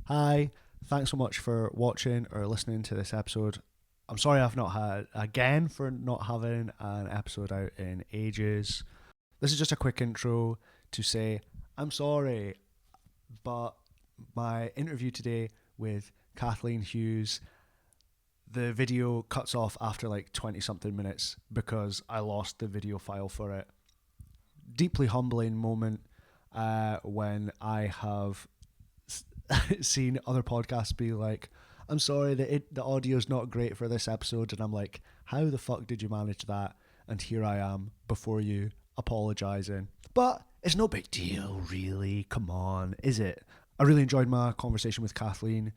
Hi, thanks so much for watching or listening to this episode. I'm sorry I've not had, again, for not having an episode out in ages. This is just a quick intro to say I'm sorry, but my interview today with Kathleen Hughes, the video cuts off after like 20 something minutes because I lost the video file for it. Deeply humbling moment when I have seen other podcasts be like, I'm sorry that the audio's not great for this episode, and I'm like, how the fuck did you manage that? And here I am before you apologising. But it's no big deal, really. Come on, is it? I really enjoyed my conversation with Kathleen.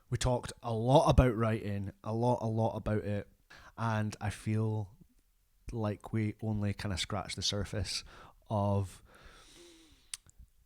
We talked a lot about writing, a lot about it, and I feel like we only kind of scratched the surface of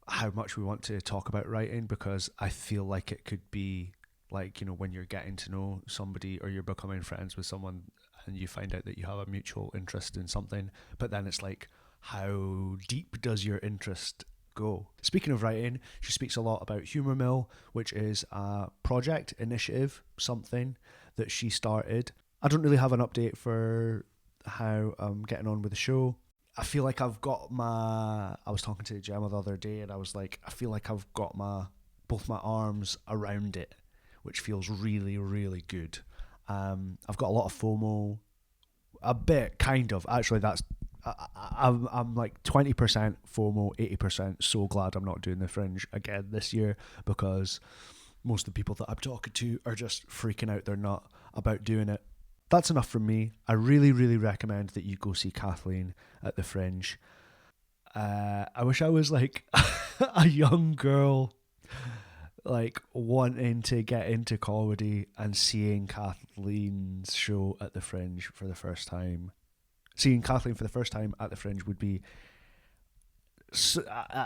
how much we want to talk about writing, because I feel like it could be like, you know, when you're getting to know somebody or you're becoming friends with someone and you find out that you have a mutual interest in something, but then it's like, how deep does your interest go? Speaking of writing, she speaks a lot about Humour Mill, which is a project, initiative, something that she started. I don't really have an update for how I'm getting on with the show. I feel like I've got I was talking to Gemma the other day and I was like, I feel like I've got both my arms around it, which feels really, really good. I've got a lot of FOMO, a bit, kind of. Actually, I'm like 20% FOMO, 80% so glad I'm not doing the Fringe again this year, because most of the people that I'm talking to are just freaking out. They're not about doing it. That's enough from me. I really, really recommend that you go see Kathleen at the Fringe. I wish I was like a young girl, like wanting to get into comedy and seeing Kathleen's show at the Fringe for the first time. Seeing Kathleen for the first time at the Fringe would be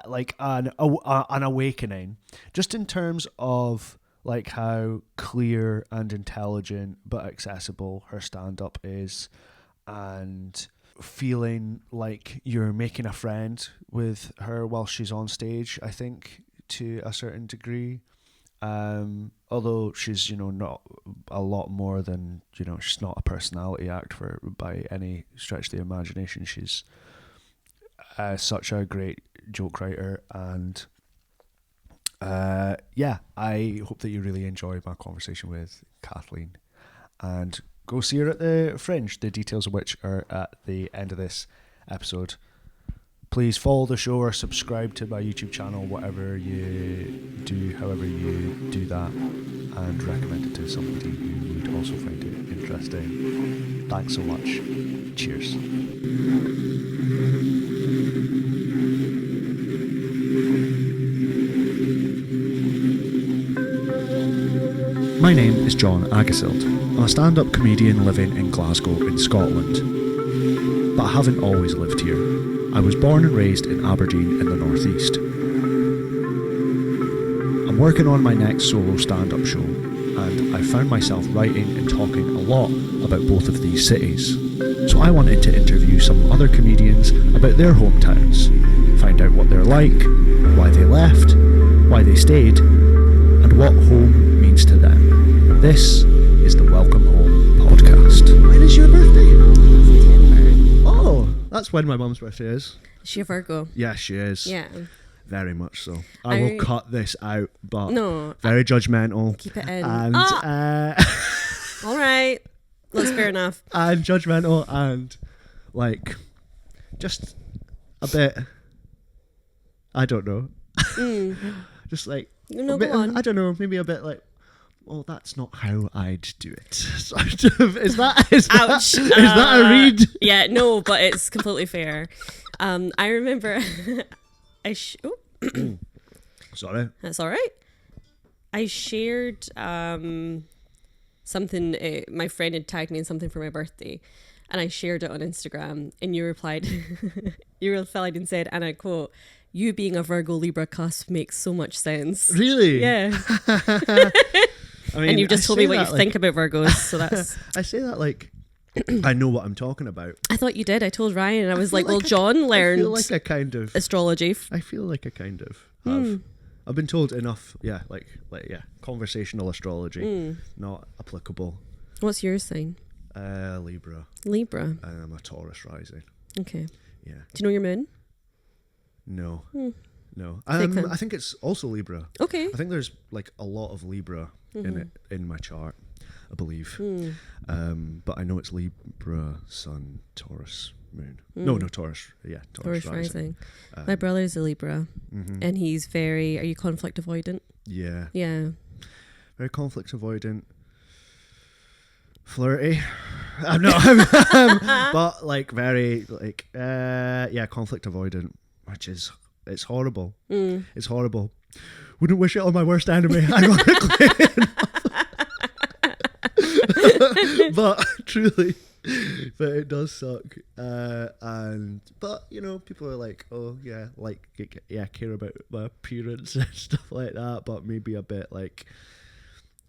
like an awakening, just in terms of like how clear and intelligent but accessible her stand-up is, and feeling like you're making a friend with her while she's on stage, I think, to a certain degree. Although she's, you know, not a lot more than, you know, she's not a personality act by any stretch of the imagination. She's such a great joke writer, and I hope that you really enjoyed my conversation with Kathleen, and go see her at the Fringe, the details of which are at the end of this episode. Please follow the show or subscribe to my YouTube channel, whatever you do, however you do that, and recommend it to somebody who would also find it interesting. Thanks so much. Cheers. My name is John Agasild. I'm a stand-up comedian living in Glasgow in Scotland. But I haven't always lived here. I was born and raised in Aberdeen in the northeast. I'm working on my next solo stand-up show, and I found myself writing and talking a lot about both of these cities. So I wanted to interview some other comedians about their hometowns, find out what they're like, why they left, why they stayed, and what home means to them. This is the Welcome Home podcast. When is your birthday? September. Oh, that's when my mum's birthday is. Is she a Virgo? Yeah, she is. Yeah. Very much so. I will cut this out, but no, very judgmental. Keep it in. And all right, that's fair enough. And judgmental, and like just a bit, I don't know. Just like No, bit, go on. I don't know, maybe a bit like, well, that's not how I'd do it. Sort of. Is that Ouch. Is that a read? Yeah, no, but it's completely fair. I remember Sorry. That's all right. I shared something. My friend had tagged me in something for my birthday, and I shared it on Instagram. And you replied, and said, and I quote, "You being a Virgo Libra cusp makes so much sense." Really? Yeah. I mean, and you just told me what you like, think about Virgos, so that's. I say that like I know what I'm talking about. I thought you did. I told Ryan, and I was like, "Well, John learned I feel like I kind of astrology." I feel like I kind of have I've been told enough. Yeah, conversational astrology, not applicable. What's your sign? Libra. Libra. And I'm a Taurus rising. Okay. Yeah. Do you know your moon? No. No. Fake then. I think it's also Libra. Okay. I think there's like a lot of Libra in my chart, I believe. But I know it's Libra, Sun, Taurus, Moon. No, Taurus. Yeah, Taurus rising. My brother's a Libra, and he's very. Are you conflict avoidant? Yeah. Yeah. Very conflict avoidant. Flirty. I'm not. But like very like conflict avoidant, which is it's horrible. It's horrible. Wouldn't wish it on my worst enemy, ironically. But truly, but it does suck. But you know, people are like, oh yeah, like care about my appearance and stuff like that. But maybe a bit like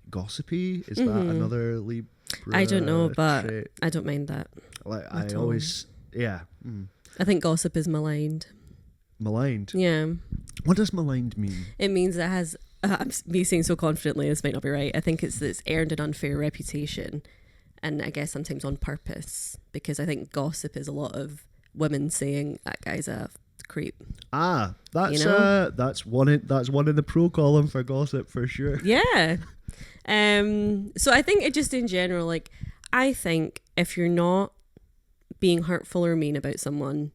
gossipy. Is that another Libra? I don't know, but trait? I don't mind that. Like I always, I think gossip is maligned. Maligned. Yeah. What does maligned mean? It means it has. Me saying so confidently, this might not be right. I think it's earned an unfair reputation, and I guess sometimes on purpose, because I think gossip is a lot of women saying that guy's a creep. That's you know? That's one in the pro column for gossip for sure. Yeah. So I think it just in general, like, I think if you're not being hurtful or mean about someone,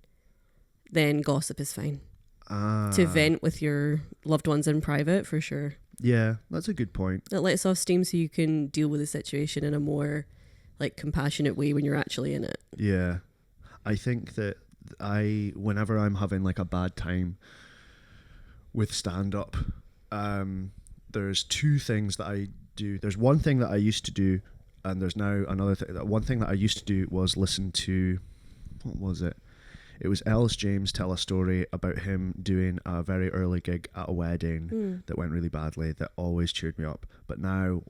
then gossip is fine. To vent with your loved ones in private, for sure. Yeah, that's a good point. It lets off steam so you can deal with the situation in a more like compassionate way when you're actually in it. Yeah. I think that whenever I'm having like a bad time with stand-up, there's two things that I do. There's one thing that I used to do, and there's now another thing. One thing that I used to do was listen to, what was it? It was Ellis James tell a story about him doing a very early gig at a wedding that went really badly, that always cheered me up. But now,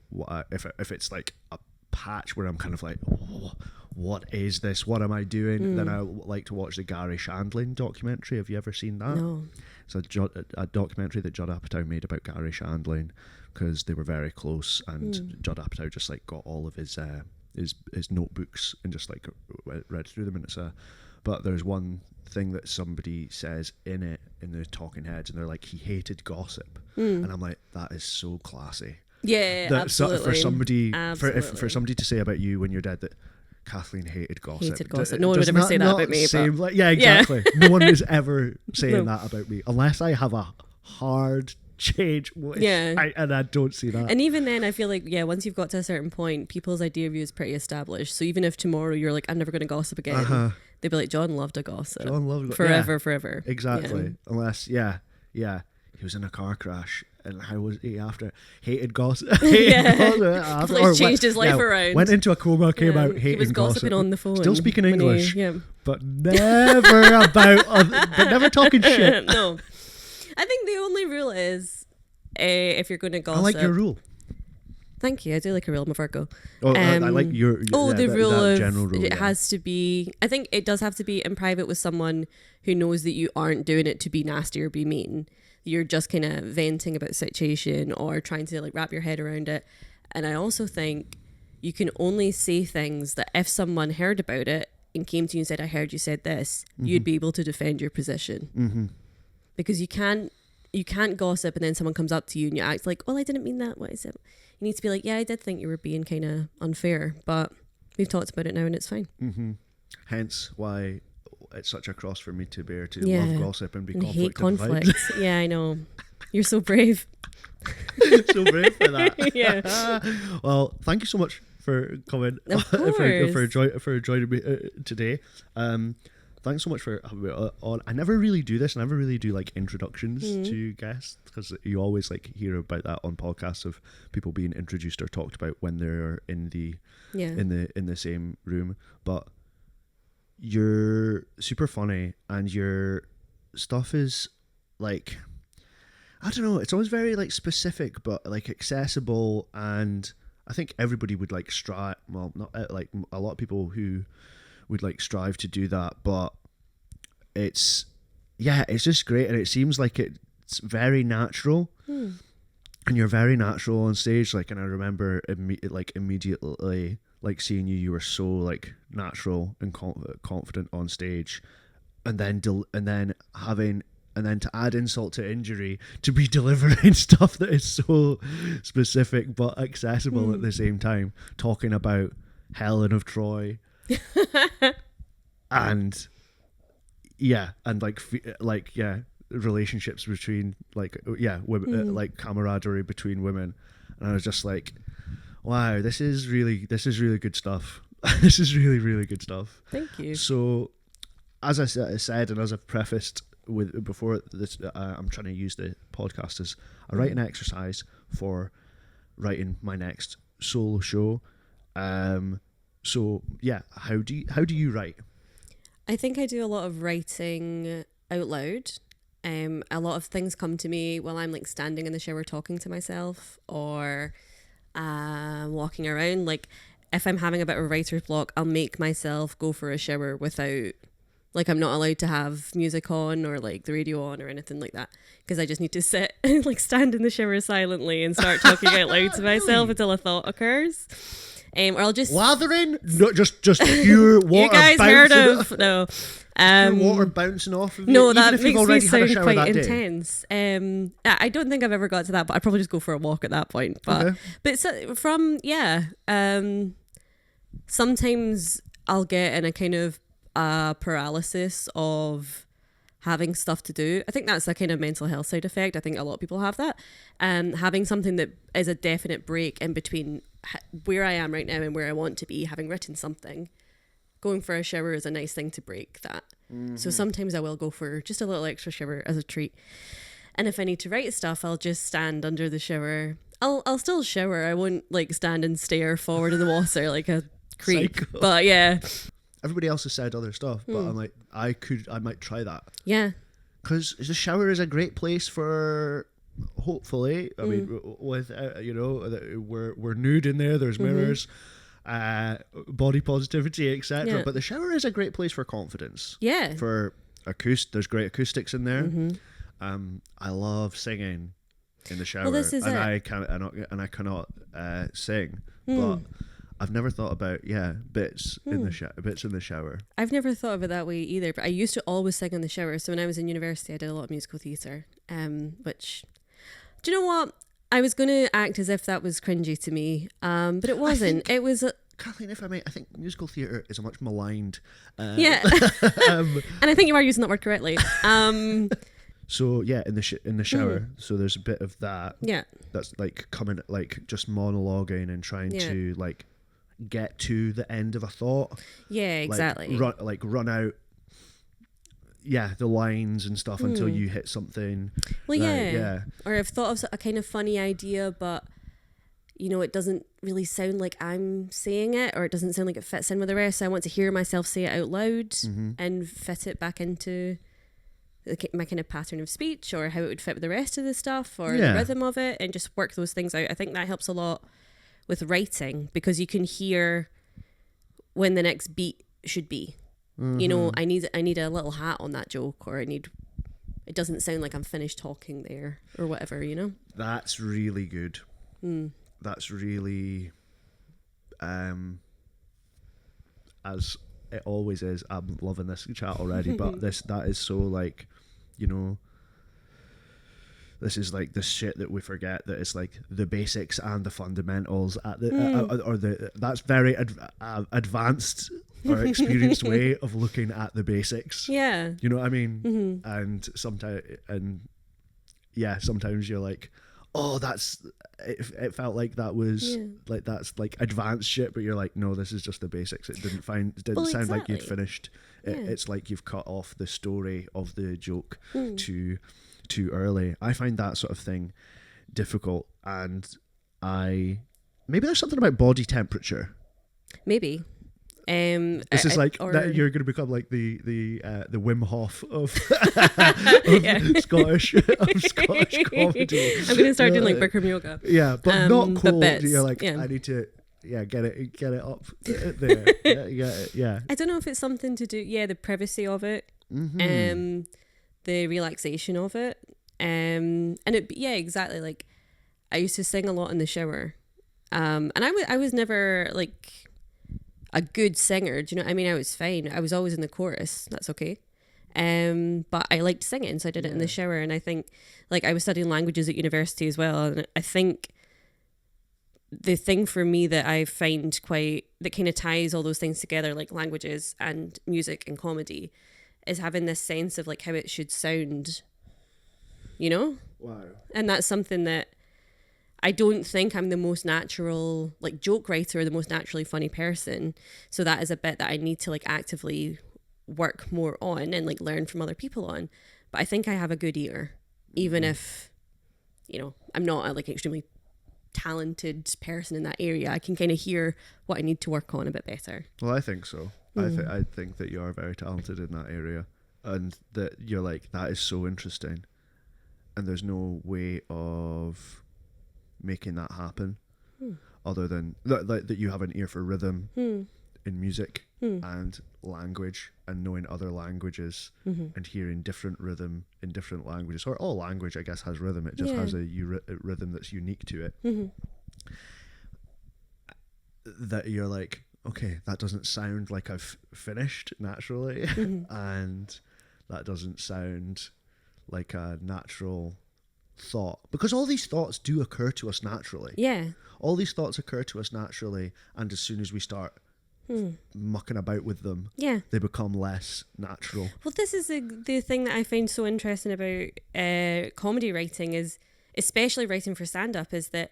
if it's like a patch where I'm kind of like, oh, what is this? What am I doing? Then I like to watch the Gary Shandling documentary. Have you ever seen that? No. It's a documentary that Judd Apatow made about Gary Shandling, because they were very close, and Judd Apatow just like got all of his notebooks and just like read through them, and but there's one thing that somebody says in it, in the talking heads, and they're like, he hated gossip. And I'm like, that is so classy. Yeah, absolutely. For somebody, for somebody to say about you when you're dead that Kathleen hated gossip. Hated gossip. No one would ever say that about me. But yeah, exactly. No one is ever saying that about me, unless I have a hard change. And I don't see that. And even then, I feel like, once you've got to a certain point, people's idea of you is pretty established. So even if tomorrow you're like, I'm never going to gossip again, they'd be like, John loved a gossip. John loved forever. Exactly. Yeah. Unless, he was in a car crash. And how was he after? Hated gossip. After, like changed his life around. Went into a coma, came out hating gossip. He was gossiping on the phone. Still speaking English. But never but never talking shit. No. I think the only rule is if you're going to gossip. I like your rule. Thank you. I do like a rule. I'm a Virgo. I like your the rule that of general rule. It has to be. I think it does have to be in private with someone who knows that you aren't doing it to be nasty or be mean. You're just kind of venting about the situation or trying to like wrap your head around it. And I also think you can only say things that if someone heard about it and came to you and said, I heard you said this, you'd be able to defend your position. Because you can't gossip and then someone comes up to you and you act like, well, I didn't mean that. What is it? You need to be like, yeah, I did think you were being kind of unfair, but we've talked about it now and it's fine. Hence why it's such a cross for me to bear to love gossip and be hate conflict. Yeah, I know. You're so brave. So brave for that. Yeah. Well, thank you so much for coming. Of for joining me today. Thanks so much for having me on. I never really do this. I never really do like introductions to guests, because you always like hear about that on podcasts of people being introduced or talked about when they're in the same room. But you're super funny, and your stuff is like, I don't know, it's always very like specific but like accessible, and I think everybody would like strive, well, not like a lot of people who would like strive to do that, but it's just great, and it seems like it's it's very natural. And you're very natural on stage, like, and I remember immediately like seeing you were so like natural and confident on stage, and then to add insult to injury, to be delivering stuff that is so specific but accessible at the same time, talking about Helen of Troy and relationships between women, like camaraderie between women, and I was just like, wow, this is really good stuff. This is really, really good stuff. Thank you. So, as I said, and as I've prefaced with before this, I'm trying to use the podcast as a writing exercise for writing my next solo show. So yeah, how do you write? I think I do a lot of writing out loud. A lot of things come to me while I'm like standing in the shower talking to myself, or walking around. Like if I'm having a bit of a writer's block, I'll make myself go for a shower without, like, I'm not allowed to have music on or like the radio on or anything like that, because I just need to sit and like stand in the shower silently and start talking out loud to myself until a thought occurs. Or I'll just lathering, no, just pure water. You guys heard of no? Water bouncing off of you. No, even that if you've makes me already had a sound shower quite that day. intense. I don't think I've ever got to that, but I'd probably just go for a walk at that point. But Okay. but so sometimes I'll get in a kind of paralysis of having stuff to do. I think that's a kind of mental health side effect. I think a lot of people have that. Having something that is a definite break in between where I am right now and where I want to be, having written something, going for a shower is a nice thing to break that. So sometimes I will go for just a little extra shower as a treat. And if I need to write stuff, I'll just stand under the shower. I'll still shower. I won't like stand and stare forward in the water like a creep. Psycho. But yeah. Everybody else has said other stuff, but I'm like, I might try that. Yeah. Because the shower is a great place for, hopefully, I mean, with we're nude in there. There's mirrors, body positivity, etc. Yeah. But the shower is a great place for confidence. Yeah. For there's great acoustics in there. I love singing in the shower, this is and it. I cannot sing, but I've never thought about bits in the shower. I've never thought of it that way either, but I used to always sing in the shower. So when I was in university, I did a lot of musical theatre, which, do you know what? I was going to act as if that was cringy to me, but it wasn't. It was... Kathleen, if I may, I think musical theatre is a much maligned... yeah. And I think you are using that word correctly. So yeah, in the shower. So there's a bit of that. Yeah. That's like coming, like just monologuing and trying to like get to the end of a thought. Yeah, exactly. Run out. Yeah, the lines and stuff until you hit something. Well, yeah. Or I've thought of a kind of funny idea, but it doesn't really sound like I'm saying it, or it doesn't sound like it fits in with the rest. So I want to hear myself say it out loud and fit it back into my kind of pattern of speech, or how it would fit with the rest of the stuff, or the rhythm of it, and just work those things out. I think that helps a lot with writing, because you can hear when the next beat should be. I need a little hat on that joke, or it doesn't sound like I'm finished talking there, or whatever, That's really good. That's really as it always is. I'm loving this chat already, but that is so like, this is like the shit that we forget, that it's like the basics and the fundamentals at the that's very advanced or experienced way of looking at the basics. Yeah. You know what I mean? And sometimes you're like, oh, it felt like that was like, that's like advanced shit, but you're like, no, this is just the basics. It didn't sound like you'd finished. It's like you've cut off the story of the joke too early. I find that sort of thing difficult, and maybe there's something about body temperature. Maybe. This is like that you're going to become like the Wim Hof of Scottish comedy. I'm going to start doing like Bikram yoga. Yeah, but not cold. Bits. You're like, I need to get it up there. Yeah. I don't know if it's something to do. Yeah, the privacy of it. The relaxation of it. And exactly. Like I used to sing a lot in the shower. And I was never like a good singer. Do you know what I mean? I was fine. I was always in the chorus. That's okay. But I liked singing, so I did it in the shower. And I think, like, I was studying languages at university as well. And I think the thing for me that I find that kind of ties all those things together, like languages and music and comedy, is having this sense of like how it should sound, you know? Wow. And that's something that I don't think I'm the most natural, like, joke writer or the most naturally funny person. So that is a bit that I need to like actively work more on and like learn from other people on. But I think I have a good ear, even if, you know, I'm not a like extremely talented person in that area. I can kind of hear what I need to work on a bit better. Well, I think so. I think that you are very talented in that area, and that you're like, that is so interesting, and there's no way of making that happen other than that you have an ear for rhythm in music and language, and knowing other languages and hearing different rhythm in different languages, or all language I guess has rhythm. It just has a rhythm that's unique to it. That you're like, okay, that doesn't sound like I've finished naturally and that doesn't sound like a natural thought, because all these thoughts do occur to us naturally. All these thoughts occur to us naturally, and as soon as we start mucking about with them, they become less natural. Well, this is the thing that I find so interesting about comedy writing, is especially writing for stand-up, is that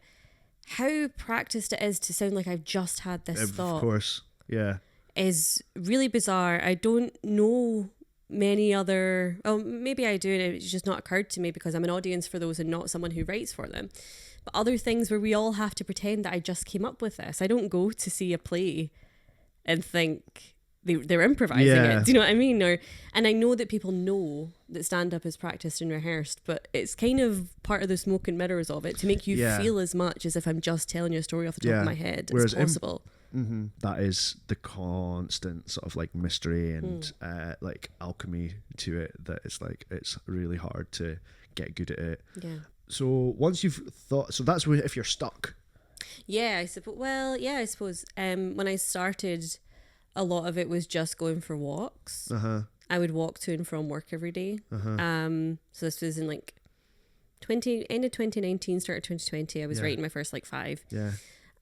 how practiced it is to sound like I've just had this thought. Of course, yeah. Is really bizarre. I don't know many other, oh, maybe I do, and it's just not occurred to me because I'm an audience for those and not someone who writes for them. But other things where we all have to pretend that I just came up with this. I don't go to see a play and think they're improvising it. Do you know what I mean? And I know that people know that stand-up is practiced and rehearsed, but it's kind of part of the smoke and mirrors of it to make you feel as much as if I'm just telling you a story off the top of my head as possible. That is the constant sort of like mystery and like alchemy to it, that it's like it's really hard to get good at it. So once you've thought, so that's if you're stuck. I suppose when I started, a lot of it was just going for walks. I would walk to and from work every day. So this was in like end of 2019, start of 2020. I was writing my first like 5.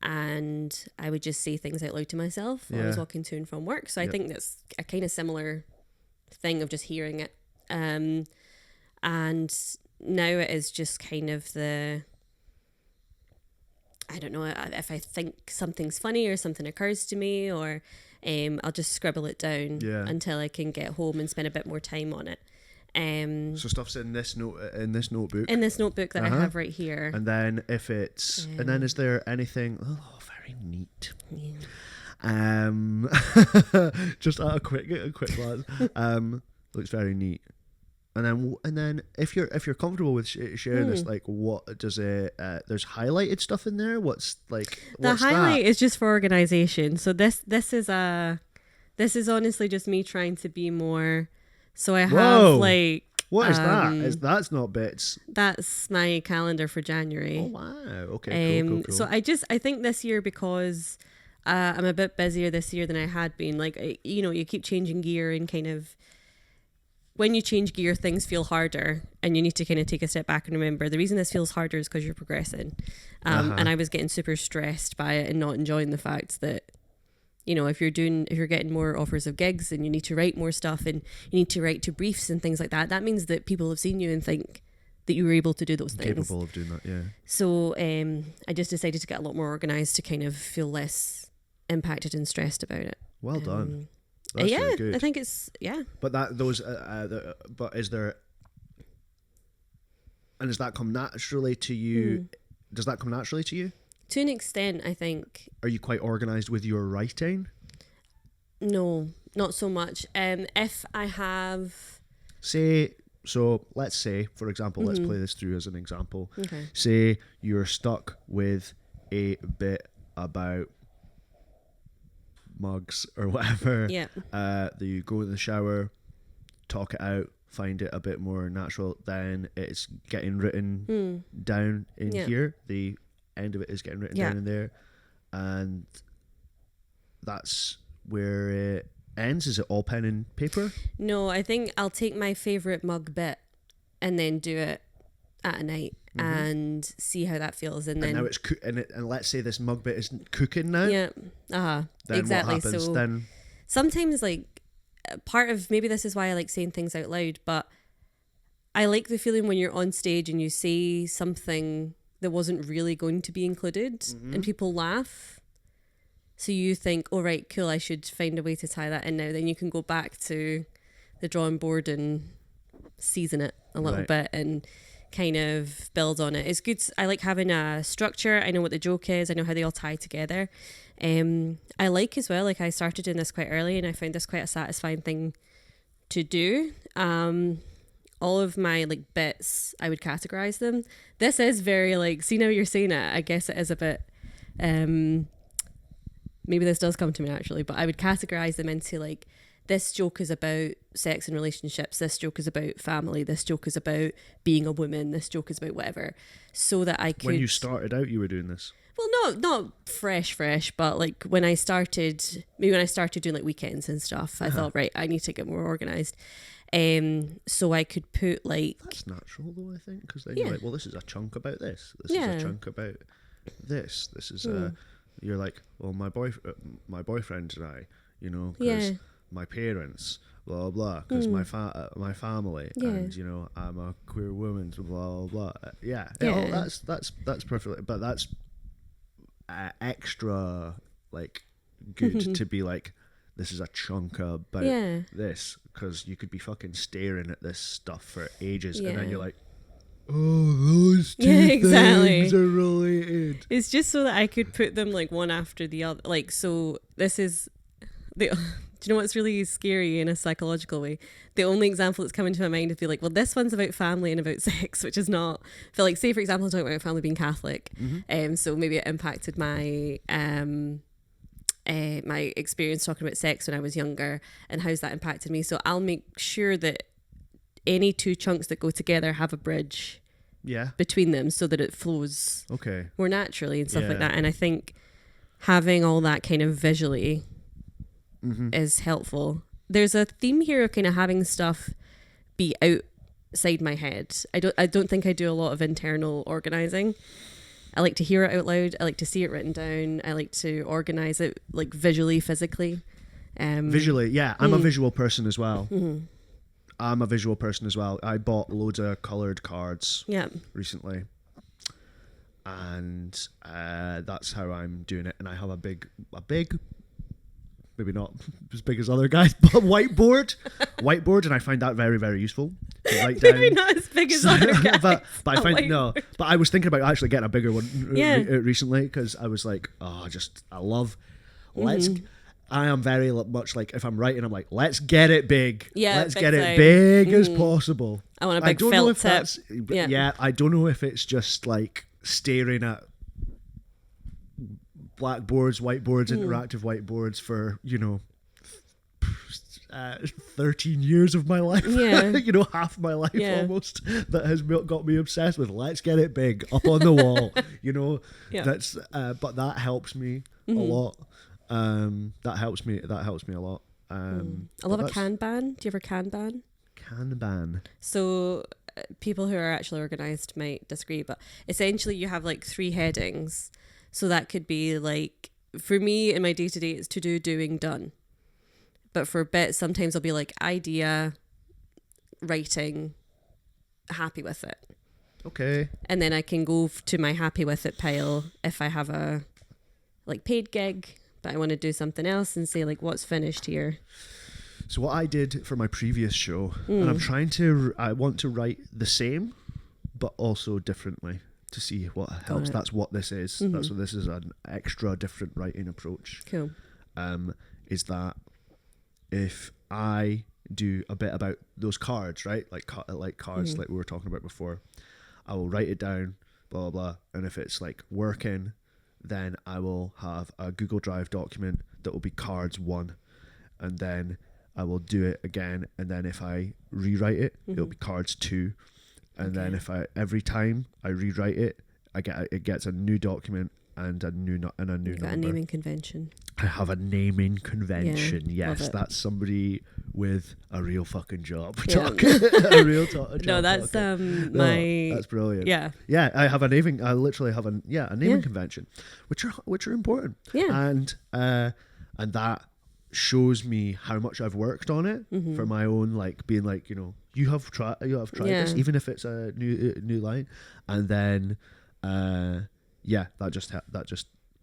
And I would just say things out loud to myself while I was walking to and from work. So I think that's a kind of similar thing of just hearing it. And now it is just kind of I don't know, if I think something's funny or something occurs to me, or I'll just scribble it down until I can get home and spend a bit more time on it. So stuff's in this notebook that I have right here. And then if it's and then is there anything? Oh, very neat. Just at a quick glance, looks very neat. And then if you're comfortable with sharing this, like, what does it? There's highlighted stuff in there. What's the highlight is just for organization. So this is honestly just me trying to be more. So I have like. What is that? That's not bits. That's my calendar for January. Oh wow! Okay, cool. So I think this year, because I'm a bit busier this year than I had been. Like, you keep changing gear, and kind of when you change gear, things feel harder, and you need to kind of take a step back and remember the reason this feels harder is because you're progressing. And I was getting super stressed by it and not enjoying the fact that, if you're getting more offers of gigs and you need to write more stuff and you need to write to briefs and things like that, that means that people have seen you and think that you were able to do those things. Capable of doing that, yeah. So I just decided to get a lot more organised to kind of feel less impacted and stressed about it. Well done. That's really good. I think it's, But but is there, and does that come naturally to you? Does that come naturally to you? To an extent, I think. Are you quite organised with your writing? No, not so much. If I have... let's say, for example, let's play this through as an example. Okay. Say you're stuck with a bit about mugs or whatever. Yeah. That you go in the shower, talk it out, find it a bit more natural, then it's getting written down in here. The end of it is getting written down in there, and that's where it ends. Is it all pen and paper? No, I think I'll take my favourite mug bit and then do it at a night and see how that feels. And then now it's and let's say this mug bit isn't cooking now. Yeah. Then Exactly. what happens? So Then sometimes, like, part of maybe this is why I like saying things out loud, but I like the feeling when you're on stage and you say something that wasn't really going to be included and people laugh. So you think, oh, right, cool, I should find a way to tie that in now. Then you can go back to the drawing board and season it a little bit and kind of build on it. It's good. I like having a structure. I know what the joke is. I know how they all tie together. I like as well, like I started doing this quite early and I found this quite a satisfying thing to do. All of my like bits, I would categorize them. This is very like, see now you're saying it, I guess it is a bit, maybe this does come to me naturally, but I would categorize them into like, this joke is about sex and relationships, this joke is about family, this joke is about being a woman, this joke is about whatever, so that I could... When you started out, you were doing this? Well, not fresh, but like when I started doing like weekends and stuff, I thought, right, I need to get more organised. So I could put like... That's natural though, I think, because then you're like, well, this is a chunk about this. This is a chunk about this. This is you're like, well, my boyfriend and I, you know, because my parents, blah blah, because my family, and you know, I'm a queer woman, blah blah. That's perfectly, but that's extra like good to be like, this is a chunk about this, because you could be fucking staring at this stuff for ages, and then you're like, oh, those two things are related. It's just so that I could put them like one after the other. Like, so this is the... Do you know what's really scary in a psychological way? The only example that's coming to my mind is be like, well, this one's about family and about sex, which is not... I feel like, say, for example, I'm talking about my family being Catholic. So maybe it impacted my my experience talking about sex when I was younger, and how's that impacted me. So I'll make sure that any two chunks that go together have a bridge between them so that it flows more naturally and stuff like that. And I think having all that kind of visually... is helpful. There's a theme here of kind of having stuff be outside my head. I don't think I do a lot of internal organizing. I like to hear it out loud. I like to see it written down. I like to organize it like visually, physically. Visually, yeah. I'm a visual person as well. I'm a visual person as well. I bought loads of coloured cards recently, and that's how I'm doing it. And I have a big, maybe not as big as other guys, but whiteboard, and I find that very, very useful to write down. Maybe not as big as other guys. but I find but I was thinking about actually getting a bigger one recently, because I was like, I am very much like, if I'm writing, I'm like, let's get it big. Let's get it big as possible. I want a big felt tip. I don't know if it's just like staring at blackboards, whiteboards, interactive whiteboards for, 13 years of my life, half my life almost, that has got me obsessed with let's get it big up on the wall, that's but that helps me a lot. That helps me a lot. I love a Kanban. Do you ever Kanban? Kanban. So people who are actually organized might disagree, but essentially you have like 3 headings. So that could be like, for me in my day-to-day, it's to do, doing, done. But for bits, sometimes I'll be like idea, writing, happy with it. Okay. And then I can go to my happy with it pile if I have a like paid gig, but I want to do something else and say like, what's finished here. So what I did for my previous show, and I want to write the same, but also differently, to see what helps. That's what this is. That's what this is, an extra different writing approach. Cool. Is that if I do a bit about those cards, right? Like cards, like we were talking about before, I will write it down, blah, blah, blah. And if it's like working, then I will have a Google Drive document that will be cards 1. And then I will do it again, and then if I rewrite it, Mm-hmm. it'll be cards 2, and then Okay. if every time I rewrite it, it gets a new document and a new You've got a number. naming convention. I have a naming convention. Yeah, love Yes, it. that's somebody with a real fucking job. Yeah. Talking. A real job. No, that's talking. my That's brilliant. yeah. Yeah, I have a naming. I literally have a naming Yeah. convention, which are important. Yeah. And that shows me how much I've worked on it Mm-hmm. for my own, like being like, you have tried this, Yeah. even if it's a new line, and then that just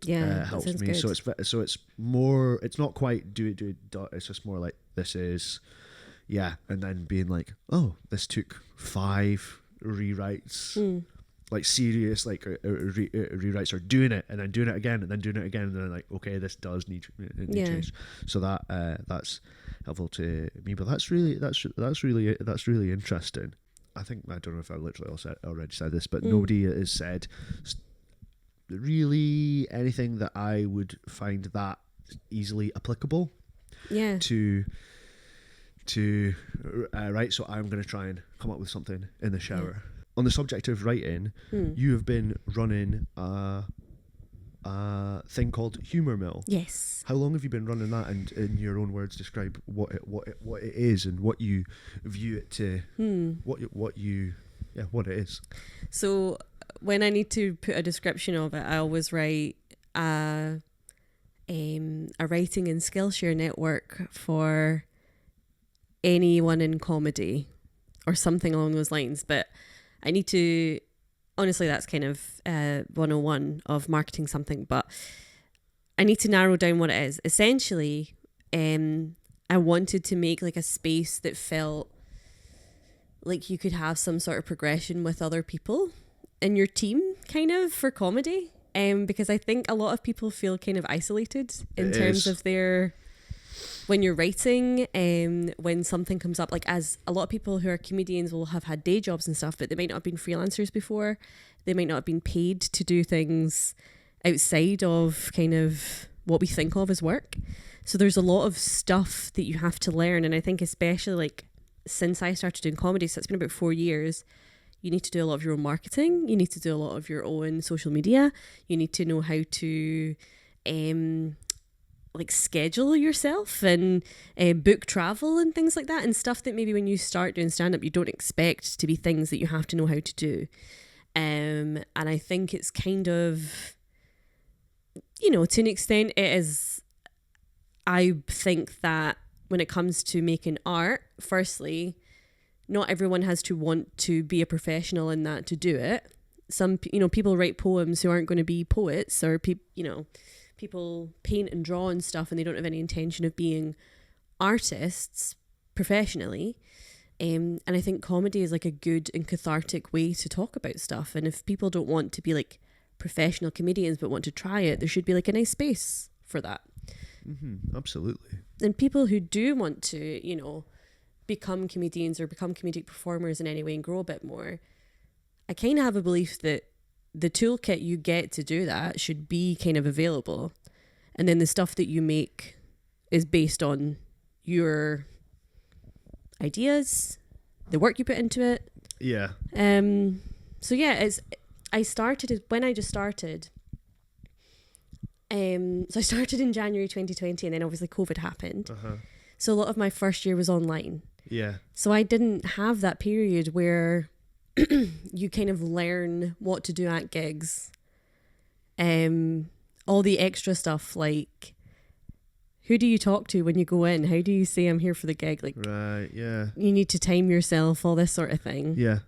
Yeah. helps that sounds me. good. So it's more. It's not quite do it. It's just more like this is, and then being like, oh, this took 5 rewrites, like serious like rewrites, or doing it and then doing it again and then doing it again, and then like, okay, this does need change. So that's helpful to me. But that's really interesting. I think, I don't know if I literally already said this, but nobody has said really anything that I would find that easily applicable Yeah. to write. So I'm going to try and come up with something in the shower. On the subject of writing, you have been running a thing called Humour Mill. Yes. How long have you been running that, and in your own words describe what it is and what you view it to, what it is? So when I need to put a description of it, I always write a writing and Skillshare network for anyone in comedy or something along those lines. But I need to, honestly, that's kind of 101 of marketing something, but I need to narrow down what it is. Essentially, I wanted to make like a space that felt like you could have some sort of progression with other people in your team, kind of, for comedy. Because I think a lot of people feel kind of isolated in terms of when you're writing, when something comes up, like, as a lot of people who are comedians will have had day jobs and stuff, but they might not have been freelancers before. They might not have been paid to do things outside of kind of what we think of as work. So there's a lot of stuff that you have to learn. And I think especially like since I started doing comedy, so it's been about 4 years, you need to do a lot of your own marketing. You need to do a lot of your own social media. You need to know how to like schedule yourself and book travel and things like that, and stuff that maybe when you start doing stand-up you don't expect to be things that you have to know how to do. And I think it's kind of, to an extent it is, I think that when it comes to making art, firstly, not everyone has to want to be a professional in that to do it. Some, people write poems who aren't going to be poets, or people paint and draw and stuff and they don't have any intention of being artists professionally. And I think comedy is like a good and cathartic way to talk about stuff. And if people don't want to be like professional comedians but want to try it, there should be like a nice space for that. Absolutely. And people who do want to, become comedians or become comedic performers in any way and grow a bit more, I kind of have a belief that the toolkit you get to do that should be kind of available. And then the stuff that you make is based on your ideas, the work you put into it. Yeah. So yeah, I started in January 2020, and then obviously COVID happened. So a lot of my first year was online. Yeah. So I didn't have that period where you kind of learn what to do at gigs. All the extra stuff, like who do you talk to when you go in? How do you say I'm here for the gig? Like, right, yeah. You need to time yourself, all this sort of thing. Yeah.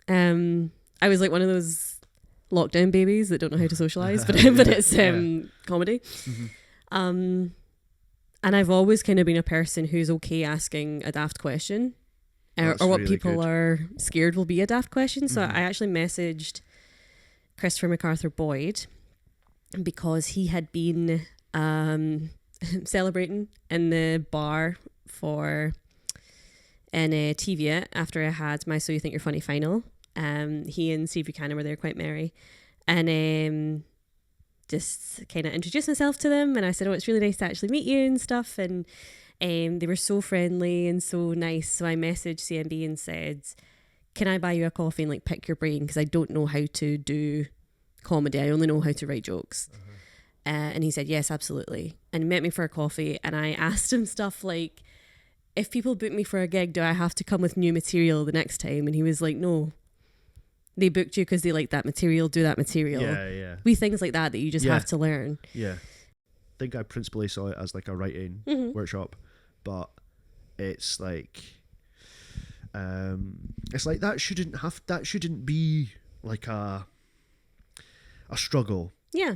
I was like one of those lockdown babies that don't know how to socialise, but it's comedy. Mm-hmm. And I've always kind of been a person who's okay asking a daft question, or what really people are scared will be a daft question. So I actually messaged Christopher MacArthur Boyd because he had been celebrating in the bar in Tevia after I had my So You Think You're Funny final. He and Steve Buchanan were there, quite merry, and just kind of introduced myself to them, and I said, oh, it's really nice to actually meet you and stuff. And They were so friendly and so nice. So I messaged CMB and said, can I buy you a coffee and like pick your brain? Because I don't know how to do comedy. I only know how to write jokes. And he said, yes, absolutely. And he met me for a coffee, and I asked him stuff like, if people book me for a gig, do I have to come with new material the next time? And he was like, no, they booked you because they like that material, do that material. Yeah. Wee things like that you just have to learn. Yeah. I think I principally saw it as like a writing workshop, but it's like that shouldn't be like a struggle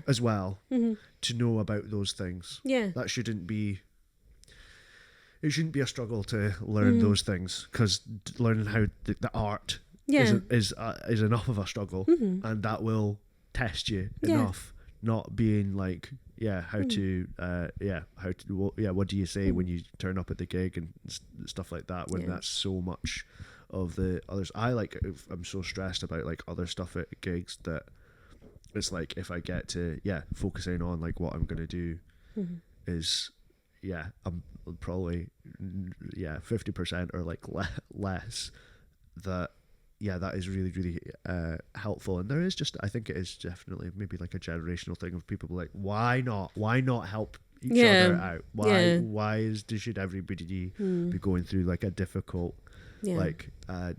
as well to know about those things. That shouldn't be a struggle to learn those things, because learning how the art is enough of a struggle, and that will test you enough. Not being like what do you say when you turn up at the gig and stuff like that, when that's so much of the others. I'm so stressed about like other stuff at gigs that it's like, if I get to focusing on like what I'm gonna do is I'm probably 50% or like less that that is really, really helpful. And there is I think it is definitely maybe like a generational thing of people like, why not help each other out? Should everybody be going through like a difficult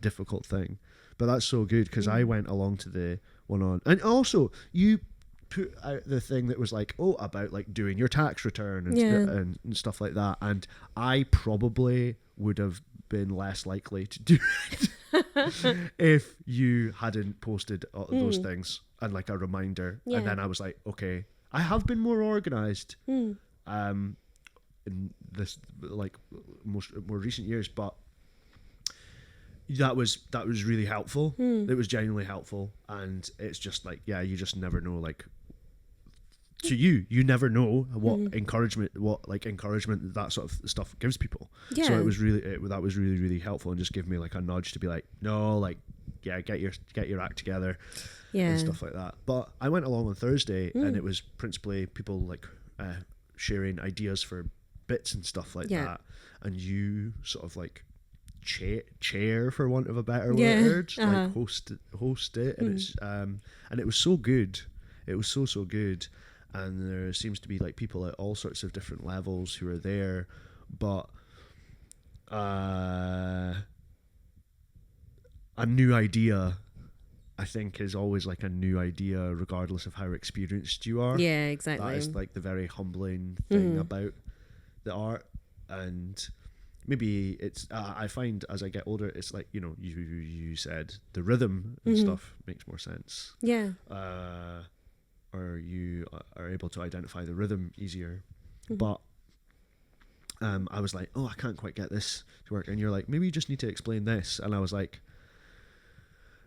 difficult thing? But that's so good, because I went along to the one on, and also you put out the thing that was like, about like doing your tax return and stuff like that, and I probably would have been less likely to do it if you hadn't posted those things and like a reminder. And then I was like, okay, I have been more organized in this like more recent years, but that was really helpful. It was genuinely helpful, and it's just like, you just never know, like, to you never know what encouragement that sort of stuff gives people. So it was really that was really, really helpful, and just give me like a nudge to be like, no, like, get your act together and stuff like that. But I went along on Thursday, and it was principally people like sharing ideas for bits and stuff like that, and you sort of like chair for want of a better word, like host it, and it's and it was so good. It was so good. And there seems to be like people at all sorts of different levels who are there, but a new idea, I think, is always like a new idea, regardless of how experienced you are. Yeah, exactly. That is like the very humbling thing about the art. And maybe it's I find as I get older, it's like, you said the rhythm and stuff makes more sense. Or you are able to identify the rhythm easier. But I was like, I can't quite get this to work. And you're like, maybe you just need to explain this. And I was like,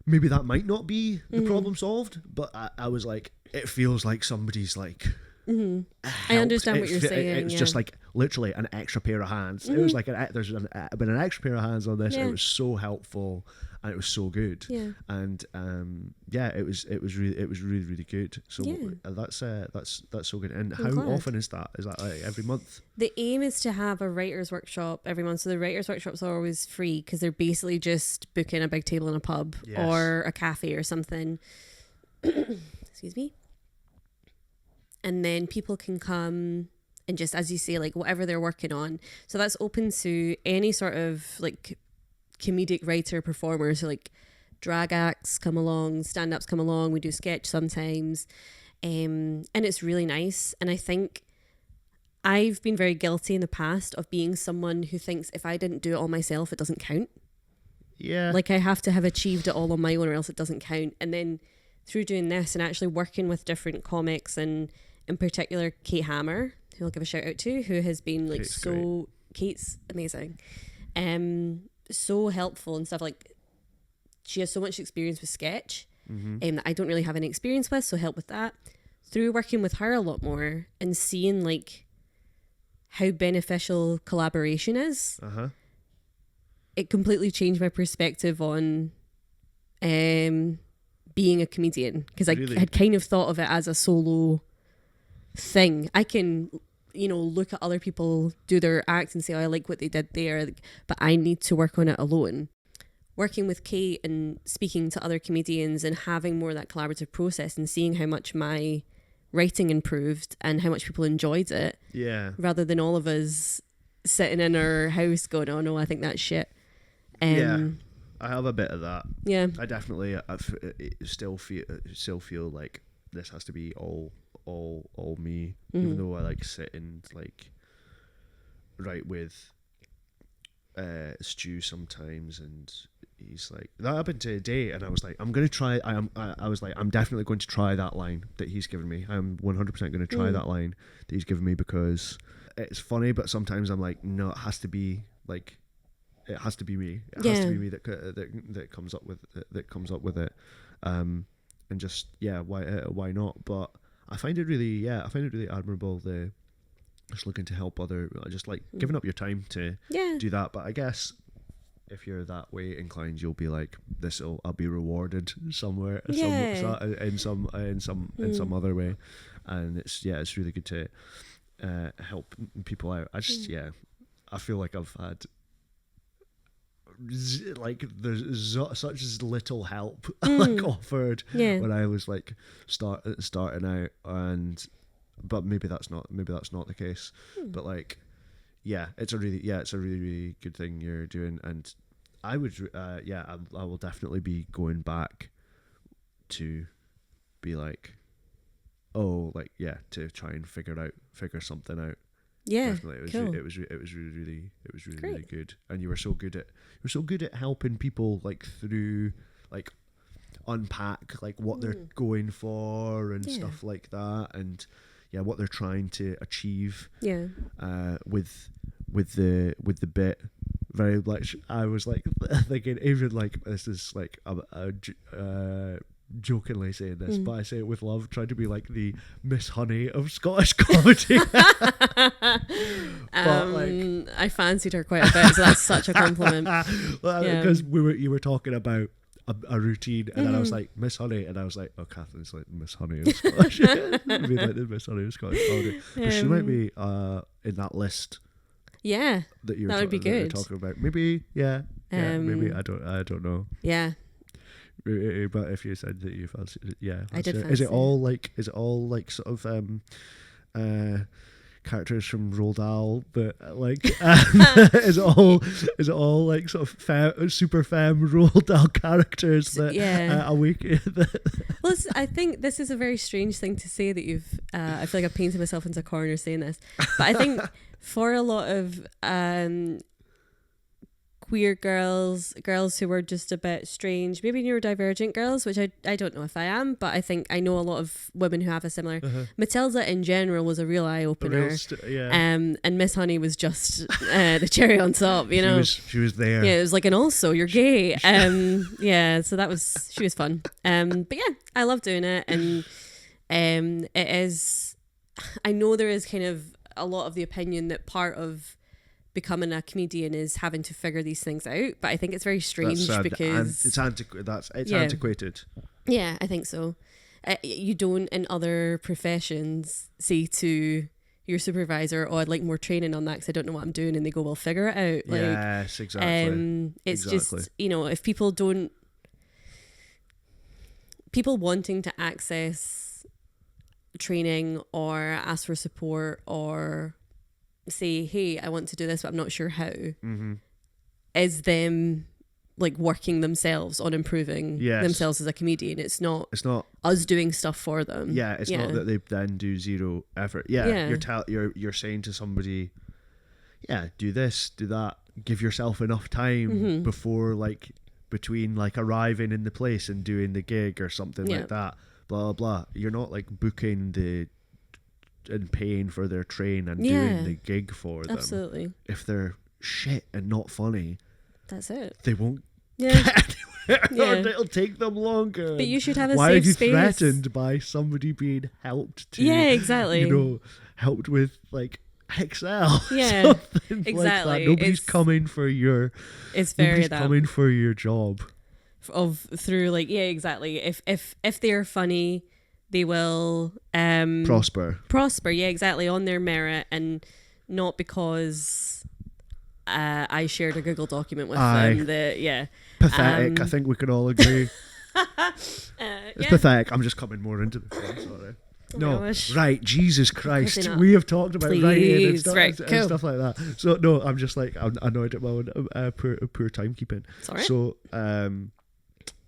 maybe that might not be the problem solved. But I was like, it feels like somebody's like, I understand what you're saying. It's just like literally an extra pair of hands. It was like there's been an extra pair of hands on this. And it was so helpful, and it was so good. And it was really, really good. So that's so good. And how often is that? Is that like every month? The aim is to have a writer's workshop every month. So the writer's workshops are always free, because they're basically just booking a big table in a pub or a cafe or something. Excuse me. And then people can come and just, as you say, like whatever they're working on. So that's open to any sort of like comedic writer, performer. So like drag acts come along, stand-ups come along, we do sketch sometimes. And it's really nice. And I think I've been very guilty in the past of being someone who thinks if I didn't do it all myself, it doesn't count. Yeah. Like I have to have achieved it all on my own, or else it doesn't count. And then through doing this and actually working with different comics, and in particular Kate Hammer, who I'll give a shout out to, who has been like Kate's amazing, so helpful and stuff. Like she has so much experience with sketch that I don't really have any experience with, so help with that. Through working with her a lot more and seeing like how beneficial collaboration is, it completely changed my perspective on being a comedian, because I had kind of thought of it as a solo thing. I can look at other people do their act and say, oh, I like what they did there, but I need to work on it alone. Working with Kate and speaking to other comedians and having more of that collaborative process and seeing how much my writing improved and how much people enjoyed it. Yeah. Rather than all of us sitting in our house going, oh no, I think that's shit. Yeah. I have a bit of that. Yeah. I definitely still feel like this has to be all me, even though I like sit and like write with Stu sometimes, and he's like, that happened today, and I was like, I'm definitely going to try that line that he's given me. I'm 100% going to try that line that he's given me, because it's funny, but sometimes I'm like, no, it has to be like, it has to be me. It has to be me that comes up with it, and just why not? But I find it really admirable, the just looking to help just like giving up your time to do that. But I guess if you're that way inclined, you'll be like, I'll be rewarded somewhere, in some other way, and it's really good to help people out. I feel like I've had like there's such little help like offered when I was like starting out, but maybe that's not the case. But like, it's a really good thing you're doing, and I would I will definitely be going back to be like, to try and figure something out. Yeah, definitely. cool. It was really good, and you were so good at helping people like through like unpack like what they're going for and stuff like that, and what they're trying to achieve. With the bit, very much. I was like thinking, even like this is like jokingly saying this, but I say it with love, trying to be like the Miss Honey of Scottish comedy. I fancied her quite a bit, so that's such a compliment. Because you were talking about a routine, and then I was like, Miss Honey, and I was like, oh, Catherine's like Miss Honey of Scottish. Be like the Miss Honey of Scottish comedy, but she might be in that list. Yeah, that would be good. You're talking about maybe, maybe I don't know. Yeah. But if you said that you fancied it, I did. Is it all like sort of characters from Roald Dahl, but like is it all like sort of super femme Roald Dahl characters that awaken? Well, I think this is a very strange thing to say, that you've I feel like I've painted myself into a corner saying this, but I think for a lot of queer girls who were just a bit strange, maybe neurodivergent girls, which I don't know if I am, but I think I know a lot of women who have a similar. Matilda in general was a real eye opener, and Miss Honey was just the cherry on top. You know, she was there. Yeah, it was like, and also you're gay. So she was fun. But yeah, I love doing it, and it is. I know there is kind of a lot of the opinion that part of becoming a comedian is having to figure these things out, but I think it's very strange because it's antiquated. Yeah, I think so. You don't in other professions say to your supervisor, oh, I'd like more training on that because I don't know what I'm doing, and they go, well, figure it out. Yes, exactly. It's just, if people wanting to access training or ask for support or say, hey, I want to do this but I'm not sure how, is them like working themselves on improving themselves as a comedian. It's not us doing stuff for them. It's not that they then do zero effort. You're saying to somebody, do this, do that, give yourself enough time before like between like arriving in the place and doing the gig or something like that, blah blah. You're not like booking and paying for their train and doing the gig for them. Absolutely. If they're shit and not funny, that's it. They won't get anywhere, or it'll take them longer. But you should have a Why safe are you space. Threatened by somebody being helped to? Yeah, exactly. Helped with like Excel. Yeah, exactly. Like that. Nobody's coming for your. It's very nobody's coming for your job. Through like exactly. If they're funny, they will Prosper. Yeah, exactly, on their merit, and not because I shared a Google document with them. Pathetic. I think we can all agree. It's pathetic. I'm just coming more into the film, sorry. No, gosh. right, Jesus Christ. We have talked about writing and stuff, right, and stuff like that. So, no, I'm just like, I'm annoyed at my own poor timekeeping. Sorry. So,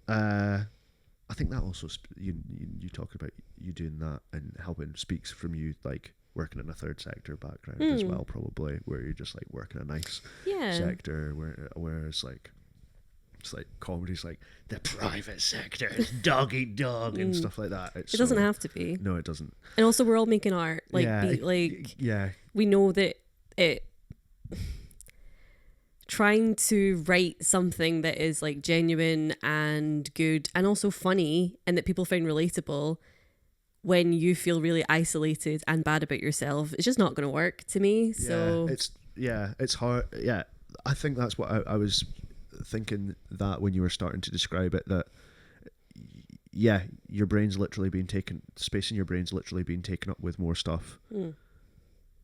I think that also, you talked about you doing that and helping speaks from you, like, working in a third sector background as well, probably, where you're just, like, working a nice sector, whereas, like, it's like comedy's like the private sector, it's dog eat dog and stuff like that. It doesn't have to be. No, it doesn't. And also, we're all making art. Like, we know that it. Trying to write something that is like genuine and good, and also funny, and that people find relatable, when you feel really isolated and bad about yourself, it's just not going to work to me. So it's hard. Yeah, I think that's what I was thinking, that when you were starting to describe it, that your brain's literally being taken, space in your brain's literally being taken up with more stuff,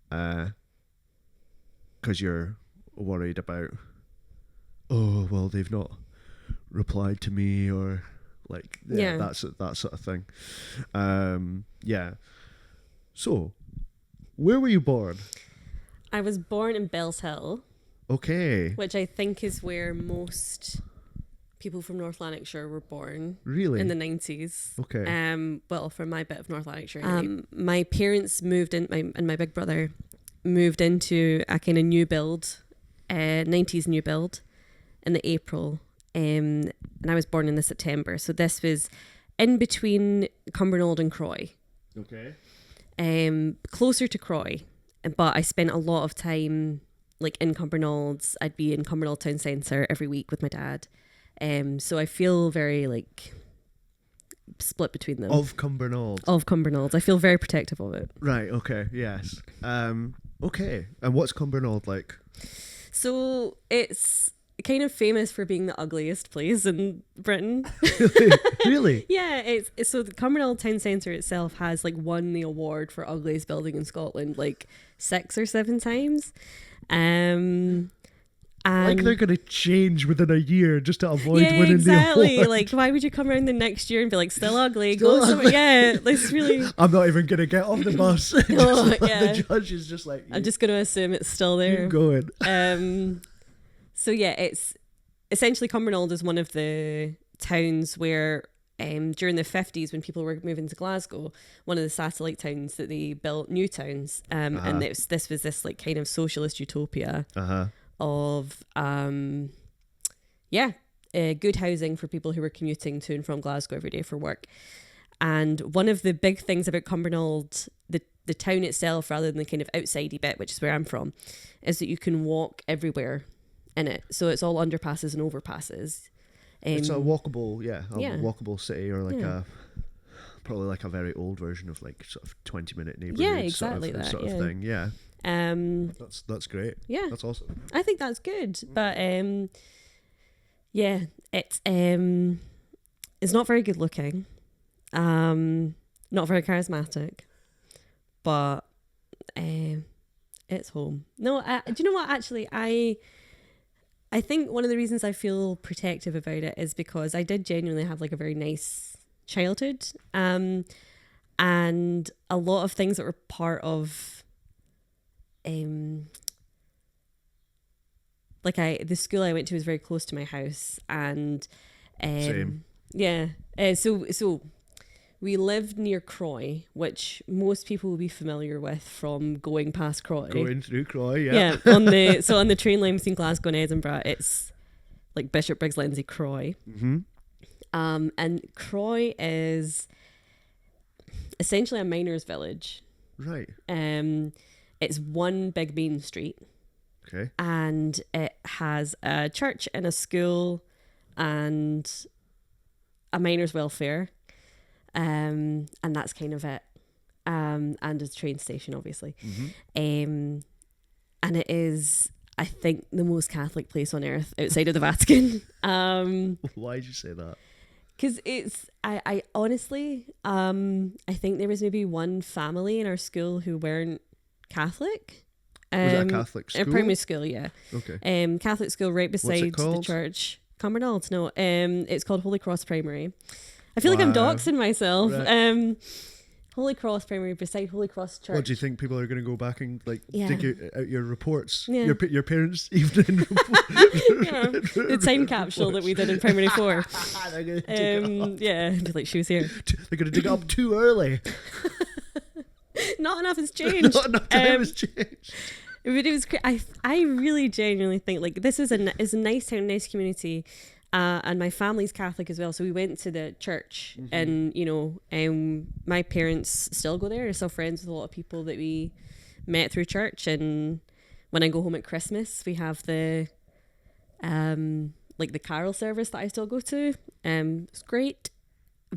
because you're worried about, oh well, they've not replied to me, or like that sort of thing. So where were you born? I was born in Bells Hill. Okay. Which I think is where most people from North Lanarkshire were born. Really? In the 90s. Okay. Well, from my bit of North Lanarkshire. My parents moved in, and my big brother moved into a kind of new build, 90s new build, in the April. And I was born in the September. So this was in between Cumbernauld and Croy. Okay. Closer to Croy. But I spent a lot of time like in Cumbernauld. I'd be in Cumbernauld town centre every week with my dad. So I feel very like split between them. Of Cumbernauld. I feel very protective of it. Right, okay, yes. Okay. And what's Cumbernauld like? So it's kind of famous for being the ugliest place in Britain. Really? Yeah, it's so the Cumbernauld town centre itself has like won the award for ugliest building in Scotland like 6 or 7 times. And like they're going to change within a year just to avoid winning exactly. the award. Like, why would you come around the next year and be like, still ugly? Go somewhere. Yeah, it's really. I'm not even going to get off the bus. The judge is just like. I'm just going to assume it's still there. Keep going. So yeah, it's essentially Cumbernauld is one of the towns where during the 50s, when people were moving to Glasgow, one of the satellite towns that they built new towns, and this was this like kind of socialist utopia of good housing for people who were commuting to and from Glasgow every day for work. And one of the big things about Cumbernauld, the town itself, rather than the kind of outsidey bit, which is where I'm from, is that you can walk everywhere in it. So it's all underpasses and overpasses. It's a walkable, walkable city, or like probably like a very old version of like sort of 20-minute neighbourhood. Yeah, exactly sort of thing. Yeah. That's great. Yeah, that's awesome. I think that's good, but it's not very good looking, not very charismatic, but it's home. No, do you know what? Actually, I think one of the reasons I feel protective about it is because I did genuinely have like a very nice childhood, and a lot of things that were part of the school I went to was very close to my house, and Same. So we lived near Croy, which most people will be familiar with from going past Croy. Going through Croy, yeah. Yeah, on the train line between Glasgow and Edinburgh, it's like Bishop Briggs Lindsay Croy. Mm-hmm. And Croy is essentially a miners' village. Right. It's one big main street. Okay. And it has a church and a school and a miners' welfare. And that's kind of it. And a train station, obviously. Mm-hmm. And it is, I think, the most Catholic place on earth outside of the Vatican. Why did you say that? Because I honestly, I think there was maybe one family in our school who weren't Catholic. Was it a Catholic school? A primary school, yeah. Okay. Catholic school right beside the church. Cumbernauld, no. It's called Holy Cross Primary. I feel like I'm doxing myself. Right. Holy Cross Primary beside Holy Cross Church. What do you think people are going to go back and like dig out your reports? Yeah. Your parents' evening report? The time capsule that we did in primary 4. They're going to dig it up. Yeah, like she was here. They're going to dig it up too early. Not enough has changed. Not enough time has changed. But it was. I really genuinely think like this is a nice town, nice community. And my family's Catholic as well, so we went to the church, and my parents still go there. They're still friends with a lot of people that we met through church. And when I go home at Christmas, we have the the carol service that I still go to. It's great,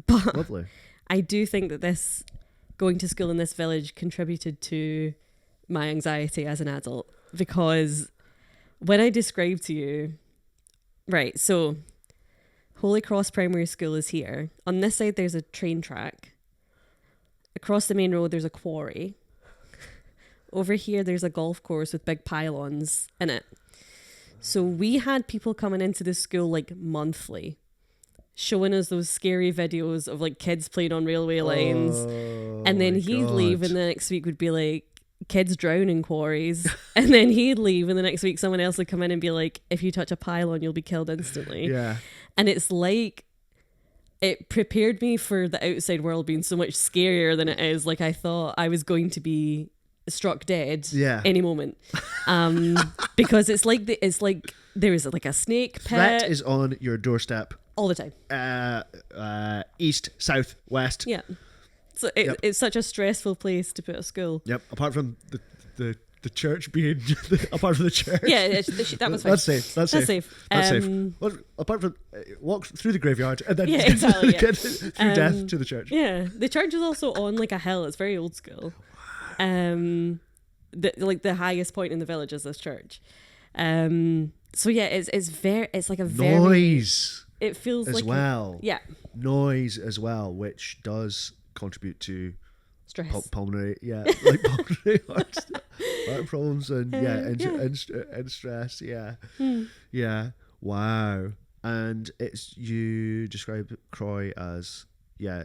but lovely. I do think that this going to school in this village contributed to my anxiety as an adult, because when I describe to you. Right, so Holy Cross Primary School is here. On this side, there's a train track. Across the main road, there's a quarry. Over here, there's a golf course with big pylons in it. So we had people coming into the school like monthly, showing us those scary videos of like kids playing on railway lines. And then he'd leave, and the next week would be like, kids drown in quarries. And then he'd leave, and the next week someone else would come in and be like, if you touch a pylon you'll be killed instantly. Yeah. And it's like it prepared me for the outside world being so much scarier than it is. Like I thought I was going to be struck dead any moment, because it's like there is like a snake pit. Threat is on your doorstep all the time. East, south, west. Yeah. So it's such a stressful place to put a school. Yep. Apart from the church being apart from the church. Yeah, that was fine. That's safe. That's safe. That's safe. Well, apart from walk through the graveyard and then get through death to the church. Yeah, the church is also on like a hill. It's very old school. The highest point in the village is this church. So yeah, it's like a very noise. It feels as like well. Noise as well, which does contribute to stress, pulmonary pulmonary heart problems and stress. Wow. And you describe Croy as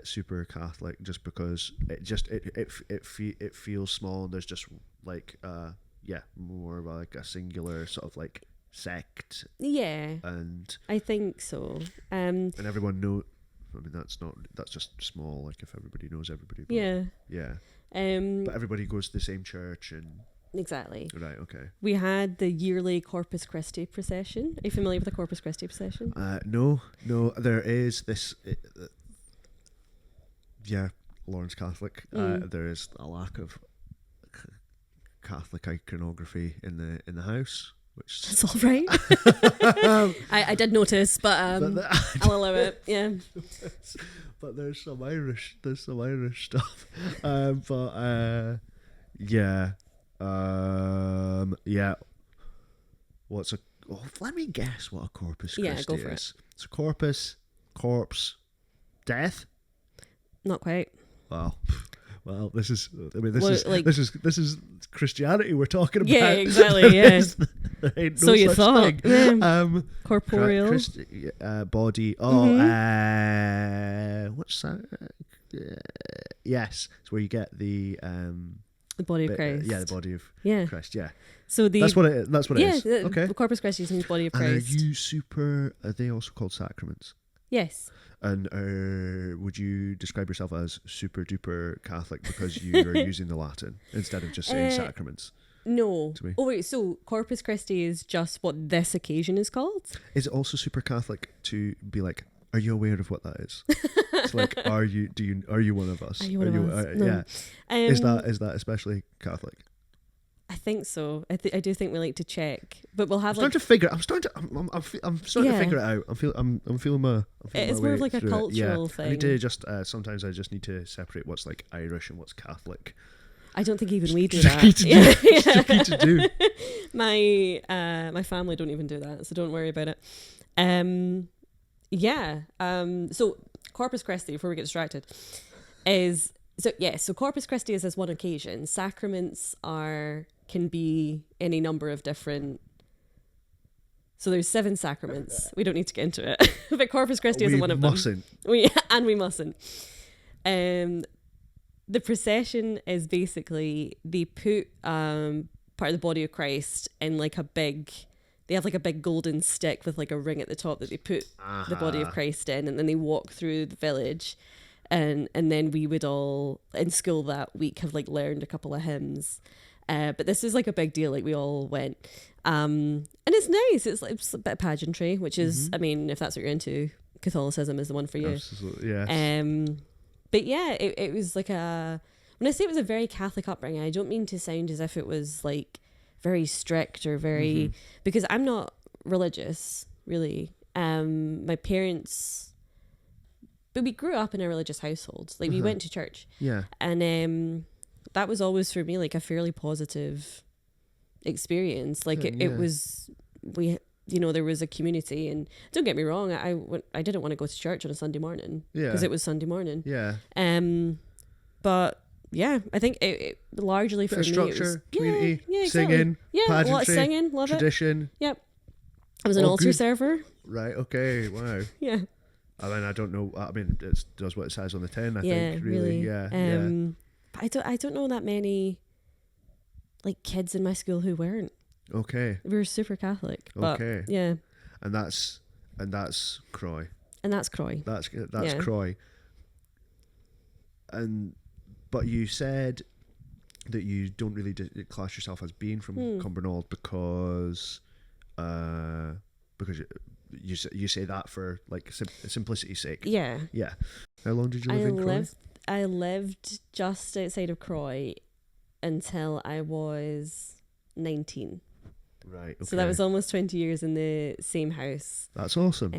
super Catholic just because it feels small, and there's just like more of like a singular sort of like sect. And I think so. And everyone knows. I mean, that's just small. Like if everybody knows everybody. But but everybody goes to the same church and. Exactly. Right. Okay. We had the yearly Corpus Christi procession. Are you familiar with the Corpus Christi procession? No. There is this. Lauren's Catholic. There is a lack of Catholic iconography in the house. Which that's all right. I did notice, but I'll allow it. Yeah. But there's some Irish stuff. Let me guess what a Corpus Christi go for is. It's a corpse, death. Not quite. Well, this is Christianity we're talking about. Yeah, exactly. Yeah. There ain't so no you such thought thing. Corporeal body. What's that? Yes, it's where you get the body of Christ. The body of Christ. Yeah. So that's what it is. Okay. Corpus Christi means body of Christ. And are they also called sacraments? Yes. And would you describe yourself as super duper Catholic because you are using the Latin instead of just saying sacraments? No. Oh wait, so Corpus Christi is just what this occasion is called? Is it also super Catholic to be like, are you aware of what that is? It's like, are you one of us? Are you one of us? No. Yeah. Is that especially Catholic? I think so. I do think we like to check, but we'll have. I'm starting to figure it out. I'm feeling my. It's more of like a cultural thing. I need to sometimes I just need to separate what's like Irish and what's Catholic. I don't think even we do that. Tricky to do. My family don't even do that, so don't worry about it. Yeah. So Corpus Christi, before we get distracted, is so Corpus Christi is this one occasion. Sacraments can be any number of different. So there's 7 sacraments. We don't need to get into it, but Corpus Christi isn't one of them. We mustn't. The procession is basically they put part of the body of Christ in like a big. They have like a big golden stick with like a ring at the top that they put the body of Christ in, and then they walk through the village, and then we would all in school that week have like learned a couple of hymns, but this is like a big deal. Like we all went, and it's nice. It's a bit of pageantry, which is, I mean, if that's what you're into, Catholicism is the one for you. Absolutely, yes. But yeah, it was like when I say it was a very Catholic upbringing, I don't mean to sound as if it was like very strict or very, because I'm not religious really. My parents, but we grew up in a religious household. Like we went to church, and that was always for me like a fairly positive experience. Like it was, there was a community, and don't get me wrong, I didn't want to go to church on a Sunday morning because it was Sunday morning. But yeah, I think it largely for me structure, it was community, exactly. singing, pageantry, a lot of singing, love tradition. It. Yep, I was an altar server. Right. Okay. Wow. Yeah. I mean, I don't know. I mean, it does what it says on the tin. I think really. Yeah. But I don't know that many like kids in my school who weren't. Okay. We were super Catholic. But, okay. Yeah. And that's Croy. And that's Croy. That's Croy. But you said that you don't really class yourself as being from Cumbernauld because you say that for like simplicity's sake. Yeah. Yeah. How long did you live in Croy? I lived just outside of Croy until I was 19. Right. Okay. So that was almost 20 years in the same house. That's awesome.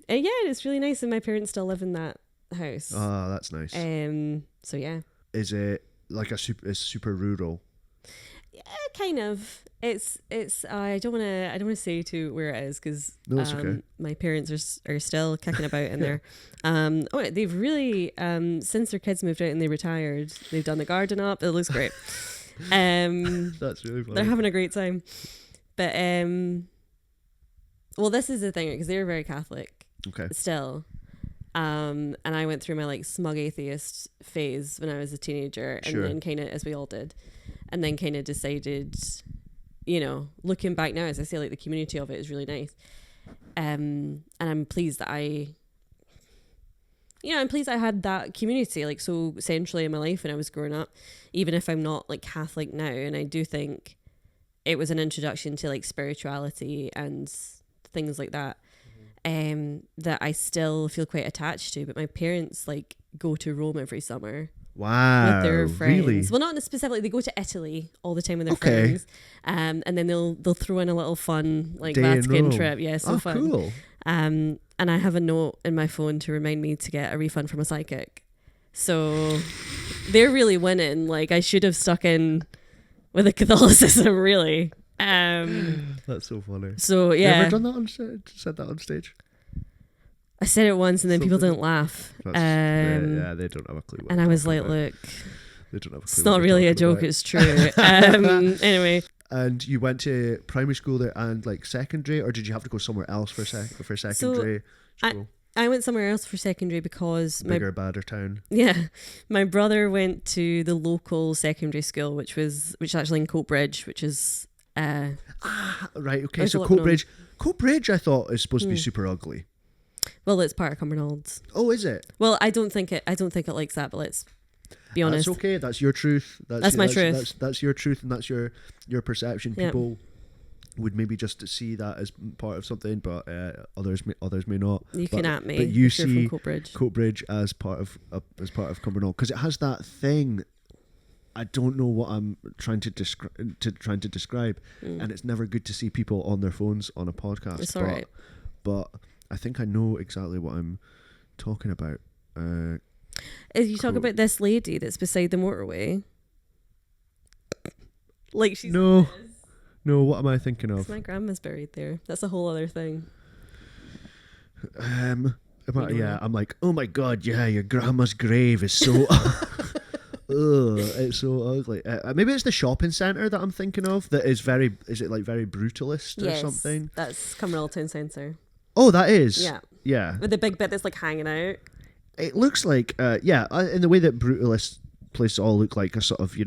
Yeah, it's really nice, and my parents still live in that house. Ah, that's nice. So yeah. Is it like it's super rural? Yeah, kind of. It's. I don't want to say to where it is because okay. My parents are still kicking about in there. They've really since their kids moved out and they retired, they've done the garden up. It looks great. That's really funny. They're having a great time. But well, this is the thing because they were very Catholic. Okay. Still. And I went through my like smug atheist phase when I was a teenager, and then kind of, as we all did, and then kind of decided, looking back now, as I say, like the community of it is really nice. And I'm pleased that I'm pleased I had that community like so centrally in my life when I was growing up, even if I'm not like Catholic now. And I do think it was an introduction to like spirituality and things like that. That I still feel quite attached to, but my parents like go to Rome every summer. Wow, with their friends. Really? Well, not specifically. They go to Italy all the time with their friends, and then they'll throw in a little fun like Day Vatican trip. Yeah, so fun. Cool. And I have a note in my phone to remind me to get a refund from a psychic. So they're really winning. Like I should have stuck in with the Catholicism, really. That's so funny. So yeah, you ever done that on said that on stage? I said it once and then people didn't laugh. They don't have a clue. And I was like, look, they don't have a clue. It's not really a joke, it's true. Anyway. And you went to primary school there and like secondary, or did you have to go somewhere else for secondary school? I went somewhere else for secondary because badder town. Yeah, my brother went to the local secondary school, which is actually in Coatbridge, which is. Right. Okay. So Coatbridge, I thought is supposed to be super ugly. Well, it's part of Cumbernauld. Oh, is it? Well, I don't think it likes that, but let's be honest. That's okay. That's your truth. That's my truth. That's your truth, and that's your perception. Yep. People would maybe just see that as part of something, but others may not. You can at me. But you see Coatbridge as part of Cumbernauld because it has that thing. I don't know what I'm trying to describe, and it's never good to see people on their phones on a podcast. It's all right. But I think I know exactly what I'm talking about. You talk about this lady that's beside the motorway. Like she's no. What am I thinking of? My grandma's buried there. That's a whole other thing. Yeah, I'm like, oh my god, yeah, your grandma's grave is so ugh, it's so ugly. Maybe it's the shopping centre that I'm thinking of that is it like very brutalist or something? That's Cumbernauld Town Centre. Oh, that is. Yeah. Yeah. With the big bit that's like hanging out. It looks like, in the way that brutalist places all look like a sort of,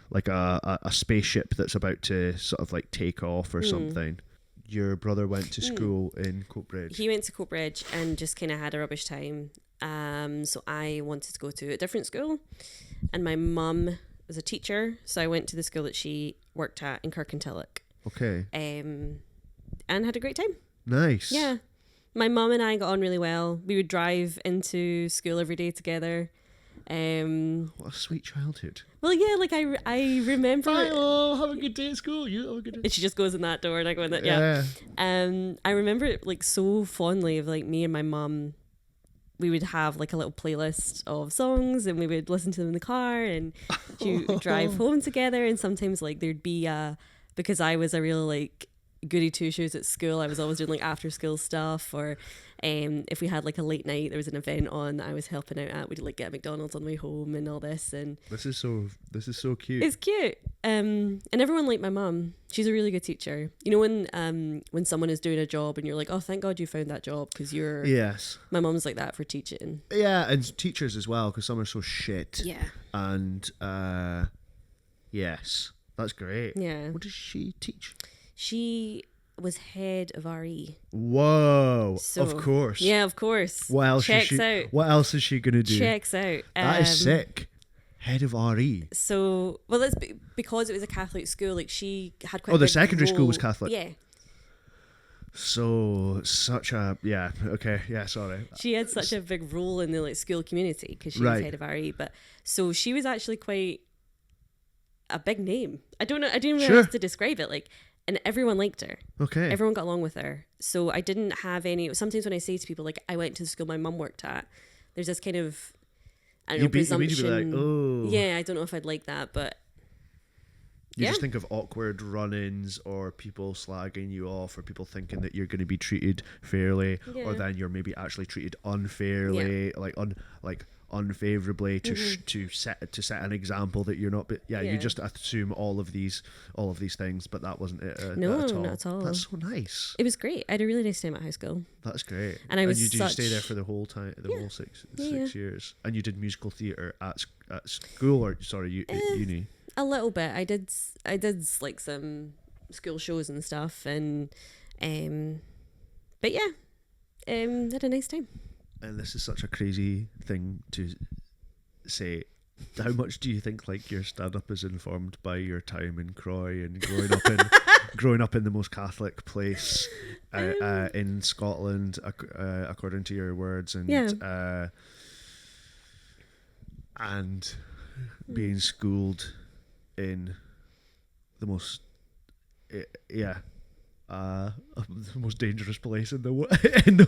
like a spaceship that's about to sort of like take off or something. Your brother went to school in Coatbridge. He went to Coatbridge and just kind of had a rubbish time. So I wanted to go to a different school. And my mum was a teacher, so I went to the school that she worked at in Kirkintilloch. Okay. And had a great time. Nice. Yeah. My mum and I got on really well. We would drive into school every day together. What a sweet childhood. Well, yeah, like I remember. Bye, oh, have a good day at school. You have a good day. And she just goes in that door and I go in that. Yeah. I remember it like so fondly of like me and my mum. We would have like a little playlist of songs and we would listen to them in the car and she would drive home together. And sometimes like there'd be because I was a real like goody two shoes at school, I was always doing like after school stuff, or if we had like a late night, there was an event on that I was helping out at, we'd like get McDonald's on the way home and all this. And this is so cute. It's cute. And everyone liked my mum. She's a really good teacher. You know when someone is doing a job and you're like, oh, thank God you found that job because you're. Yes. My mum's like that for teaching. Yeah, and teachers as well because some are so shit. Yeah. And yes, that's great. Yeah. What does she teach? She was head of RE. Whoa! So, of course. Yeah, of course. What else? Out. What else is she gonna do? Checks out. That is sick. Head of RE. So, well, that's because it was a Catholic school. Like she had quite. The secondary school was Catholic. Yeah. So okay, sorry. She had such a big role in the like school community because she was head of RE. But so she was actually quite a big name. I don't know how else to describe it. Like. And everyone liked her. Okay. Everyone got along with her. So I didn't have any. Sometimes when I say to people, like, I went to the school my mum worked at, there's this kind of, I don't know, presumption. You'd be like, oh. Yeah, I don't know if I'd like that, but. You just think of awkward run-ins or people slagging you off or people thinking that you're going to be treated fairly or then you're maybe actually treated unfairly, unfavorably to set an example that you're not. But you just assume all of these things, but that wasn't it. No, at all. Not at all. That's so nice. It was great. I had a really nice time at high school. That's great. And I was. And you did stay there for the whole time, whole six years. And you did musical theatre at school or uni. A little bit. I did like some school shows and stuff, and but yeah, had a nice time. And this is such a crazy thing to say. How much do you think like your stand-up is informed by your time in Croy and growing up in the most Catholic place in Scotland, according to your words, and being schooled in the most the most dangerous place in the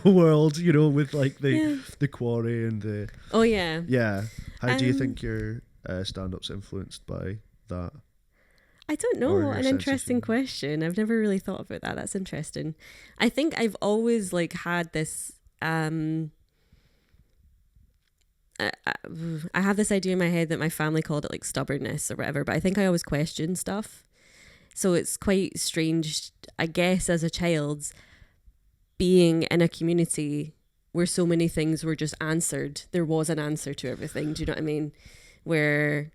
world, with like the quarry and the how do you think your stand-up's influenced by that? I don't know. An interesting question. I've never really thought about that. That's interesting. I think I've always like had this I have this idea in my head that my family called it like stubbornness or whatever, but I think I always question stuff. So it's quite strange, I guess, as a child, being in a community where so many things were just answered. There was an answer to everything. Do you know what I mean? Where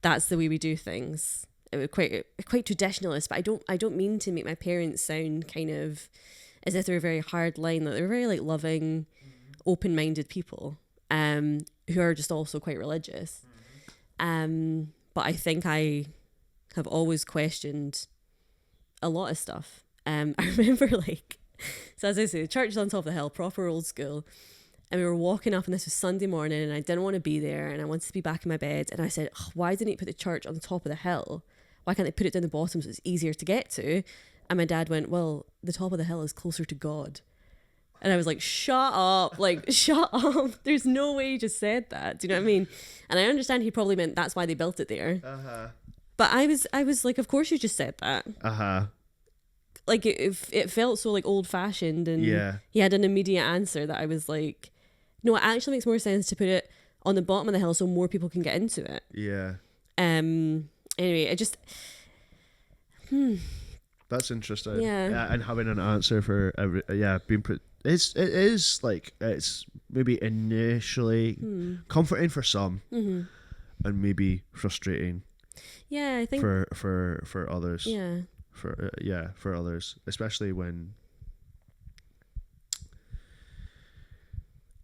that's the way we do things. It was quite traditionalist, but I don't mean to make my parents sound kind of as if they were very hard line. That they were very like loving, open-minded people. Who are just also quite religious. But I think I have always questioned a lot of stuff. I remember so as I say, the church is on top of the hill, proper old school. And we were walking up and this was Sunday morning and I didn't want to be there and I wanted to be back in my bed. And I said, why didn't you put the church on the top of the hill? Why can't they put it down the bottom so it's easier to get to? And my dad went, well, the top of the hill is closer to God. And I was like, shut up. There's no way you just said that. Do you know what I mean? And I understand he probably meant that's why they built it there. But I was like, of course you just said that. like it felt so like old fashioned, and Yeah. he had an immediate answer that I was like, no, it actually makes more sense to put it on the bottom of the hill so more people can get into it. Yeah. Anyway, it just That's interesting. Yeah. And having an answer for every it is like it's maybe initially comforting for some, mm-hmm. and maybe frustrating Yeah, I think for others. Yeah. For others, especially when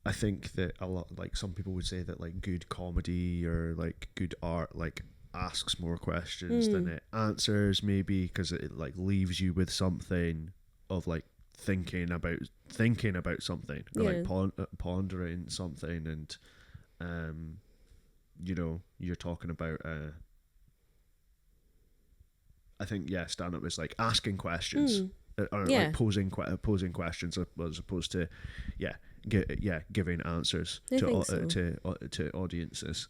I think that a lot, like some people would say that like good comedy or like good art like asks more questions than it answers, maybe because it like leaves you with something of like thinking about something, or like pondering something, and you're talking about I think stand up is like asking questions or like posing questions as opposed to giving answers to audiences,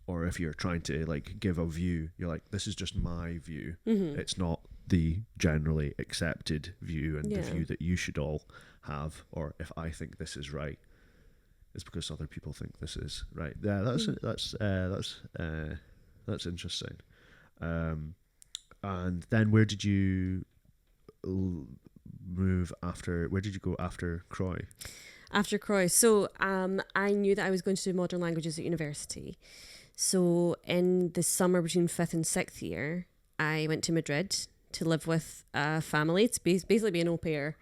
or if you're trying to like give a view, you're like, this is just my view. It's not the generally accepted view and the view that you should all have, or if I think this is right, it's because other people think this is right. Yeah, that's interesting. And then where did you move after? Where did you go after Croy? After Croy, so I knew that I was going to do modern languages at university. So in the summer between 5th and 6th year, I went to Madrid to live with a family, to basically be an au pair,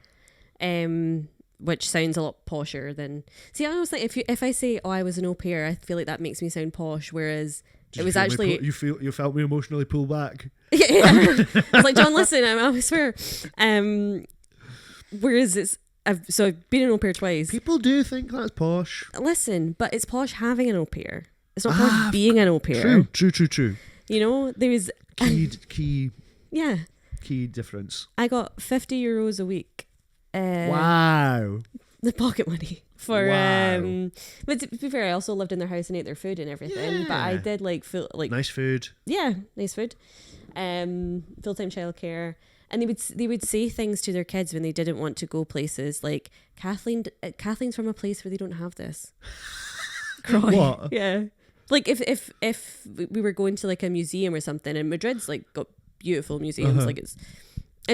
which sounds a lot posher than... See, I always think if I say, I was an au pair, I feel like that makes me sound posh, whereas it was actually... You felt me emotionally pull back? Yeah. I was like, John, listen, I swear. Whereas I've been an au pair twice. People do think that's posh. Listen, but it's posh having an au pair. It's not posh being an au pair. True. You know, there was... Key Yeah. Key difference. I got €50 a week. Wow. The pocket money for wow. But to be fair, I also lived in their house and ate their food and everything. Yeah. But I did like nice food. Yeah, nice food. Full-time childcare. And they would say things to their kids when they didn't want to go places like, Kathleen's from a place where they don't have this. Croy. What? Yeah. Like if we were going to like a museum or something, and Madrid's like got beautiful museums, like it's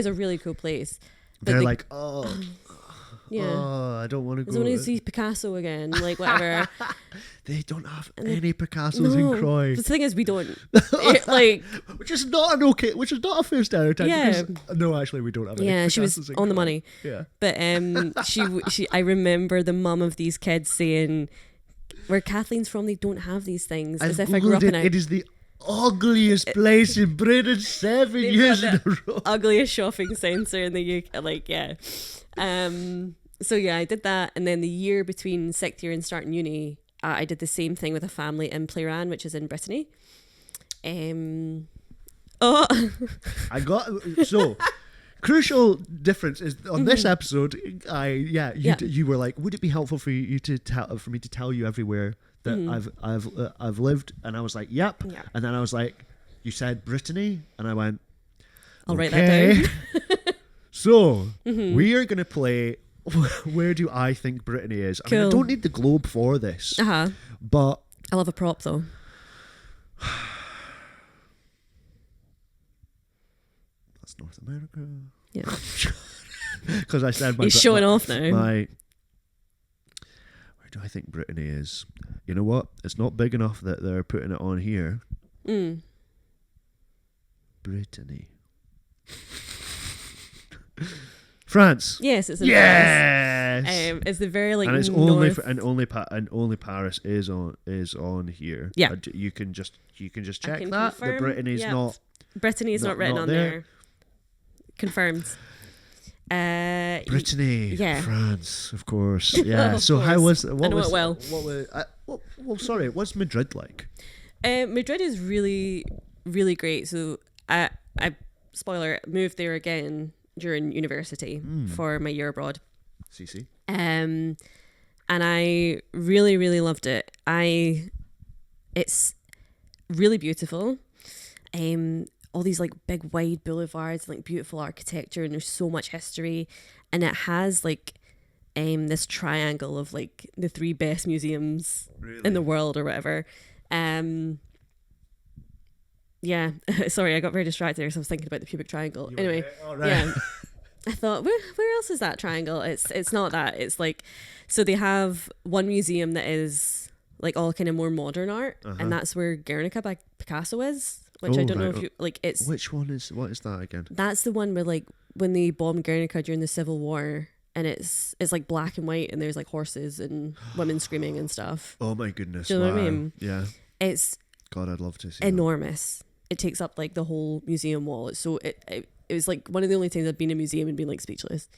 a really cool place. But they're like, yeah. I don't want to go. I want to see Picasso again, like whatever. They don't have any Picassos in Croy. The thing is, we don't. Like, which is not a fair stereotype. Yeah. No, actually, we don't have any. Yeah, Picassos she was in on the Croy. money. Yeah. But she I remember the mum of these kids saying, where Kathleen's from, they don't have these things. As if I grew up in it is the ugliest place in Britain 7 years in a row. Ugliest shopping centre in the UK. Like, yeah. So yeah, I did that, and then the year between 6th year and starting uni, I did the same thing with a family in Playran, which is in Brittany. Crucial difference is on this episode. You were like, would it be helpful for me to tell you everywhere that I've lived? And I was like, yep. Yeah. And then I was like, you said Brittany, and I went, I'll write that down. So we are gonna play. Where do I think Brittany is? Cool. I mean, I don't need the globe for this, but I love a prop though. That's North America. Yeah. Because I said he's showing off now. Where do I think Brittany is? You know what? It's not big enough that they're putting it on here. Brittany. France. Yes, it's in France. It's the very like, and it's north... only Paris is on here. Yeah, you can just check that confirm, that Brittany's not. Brittany's not written on there. Confirmed. Brittany, France, of course. Yeah. Of so course. how was I know it well. Sorry, what's Madrid like? Madrid is really, really great. So I spoiler, moved there again during university for my year abroad. CC. And I really, really loved it. It's really beautiful. all these like big wide boulevards, like beautiful architecture, and there's so much history, and it has like this triangle of like the 3 best museums in the world or whatever. Yeah, sorry, I got very distracted because I was thinking about the pubic triangle. Anyway, yeah, I thought, where else is that triangle? It's not that. It's like, so they have one museum that is like all kind of more modern art, and that's where Guernica by Picasso is, which I don't know if you like. It's what is that again? That's the one where like when they bombed Guernica during the Civil War, and it's like black and white, and there's like horses and women screaming and stuff. Oh my goodness! Do you know what I mean? Yeah. It's God, I'd love to see. Enormous. That. It takes up like the whole museum wall. So it was like one of the only times I've been in a museum and been like speechless.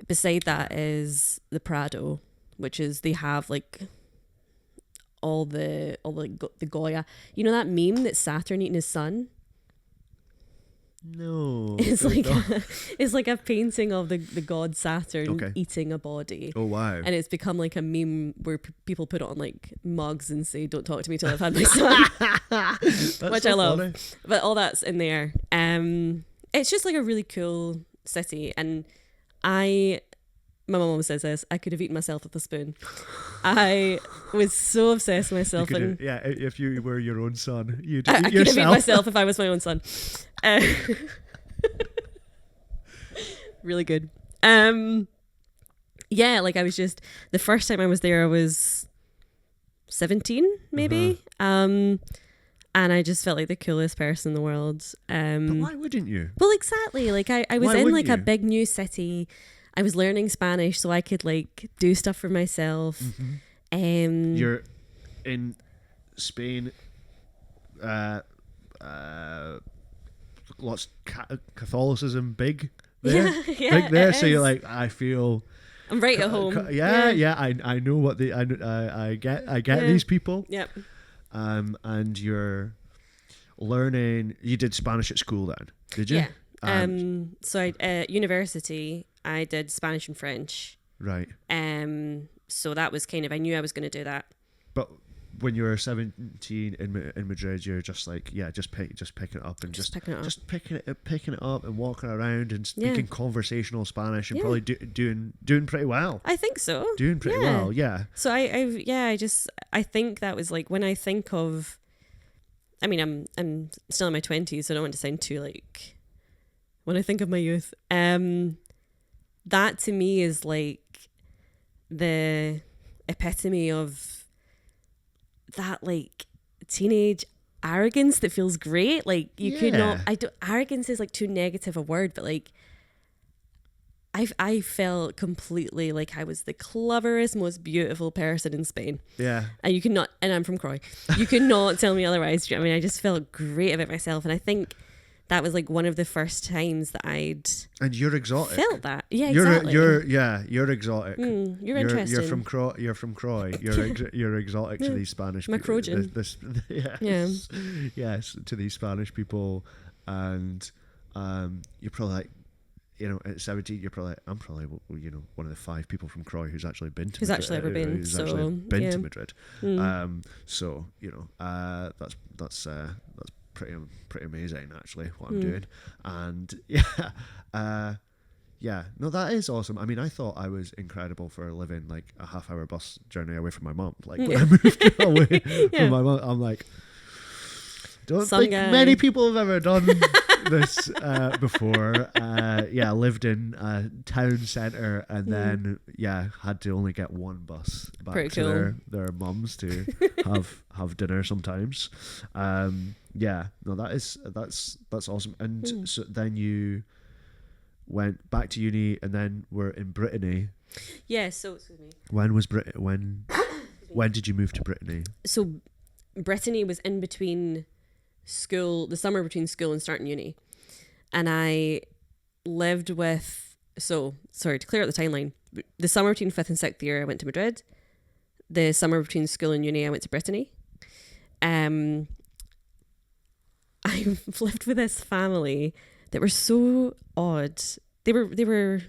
Beside that is the Prado, which is they have like all the Goya. You know that meme that's Saturn eating his son? No. It's like a painting of the god Saturn eating a body. Oh wow. And it's become like a meme where people put it on like mugs and say, "Don't talk to me till I've had my son." Which I love. Funny. But all that's in there. It's just like a really cool city, and my mum says this, I could have eaten myself with a spoon. I was so obsessed with myself. If you were your own son, you'd I eat could yourself. have eaten myself if I was my own son. Really good. Yeah, like I was just, the first time I was there, I was 17 maybe. And I just felt like the coolest person in the world. But why wouldn't you? Well, exactly. Like I was in like a big new city. I was learning Spanish so I could like do stuff for myself. You're in Spain, lots Catholicism big there. Yeah, big there. So you're like, I feel I'm right at home. I know what I get these people. Yep. And you're learning. You did Spanish at school then, did you? Yeah. So at university I did Spanish and French. Right. So that was kind of, I knew I was going to do that. But when you were 17 in Madrid, you're just like, just picking it up and just picking it up and walking around and speaking conversational Spanish and probably doing pretty well. I think so. Doing pretty well, yeah. So I think that was like, when I think of, I mean, I'm still in my 20s, so I don't want to sound too like, when I think of my youth, that to me is like the epitome of that like teenage arrogance that feels great. Like you could not, arrogance is like too negative a word, but like I felt completely like I was the cleverest, most beautiful person in Spain. Yeah. And you could not, and I'm from Croy, you could not tell me otherwise. I mean, I just felt great about myself, and I think that was like one of the first times that I'd you're exotic. Felt that. Yeah, exactly. You're exotic. You're interesting. You're from Croy. You're exotic to these Spanish people. Yes, to these Spanish people, and you're probably like, at 17, you're probably I'm probably one of the 5 people from Croy who's actually been to Madrid. Actually ever been. Who's actually been to Madrid. So that's pretty amazing actually what I'm doing, and no, that is awesome. I mean, I thought I was incredible for living like a half-hour bus journey away from my mum. Like when I moved away from my mum, I'm like, don't think many people have ever done this before. Lived in a town centre and then had to only get one bus back to their mums to have dinner sometimes. That's awesome. And so then you went back to uni and then were in Brittany. Yeah, so excuse me. When did you move to Brittany? So Brittany was in between school, the summer between school and starting uni. And I lived with, to clear out the timeline, the summer between 5th and 6th year I went to Madrid. The summer between school and uni I went to Brittany. I lived with this family that were so odd. They were I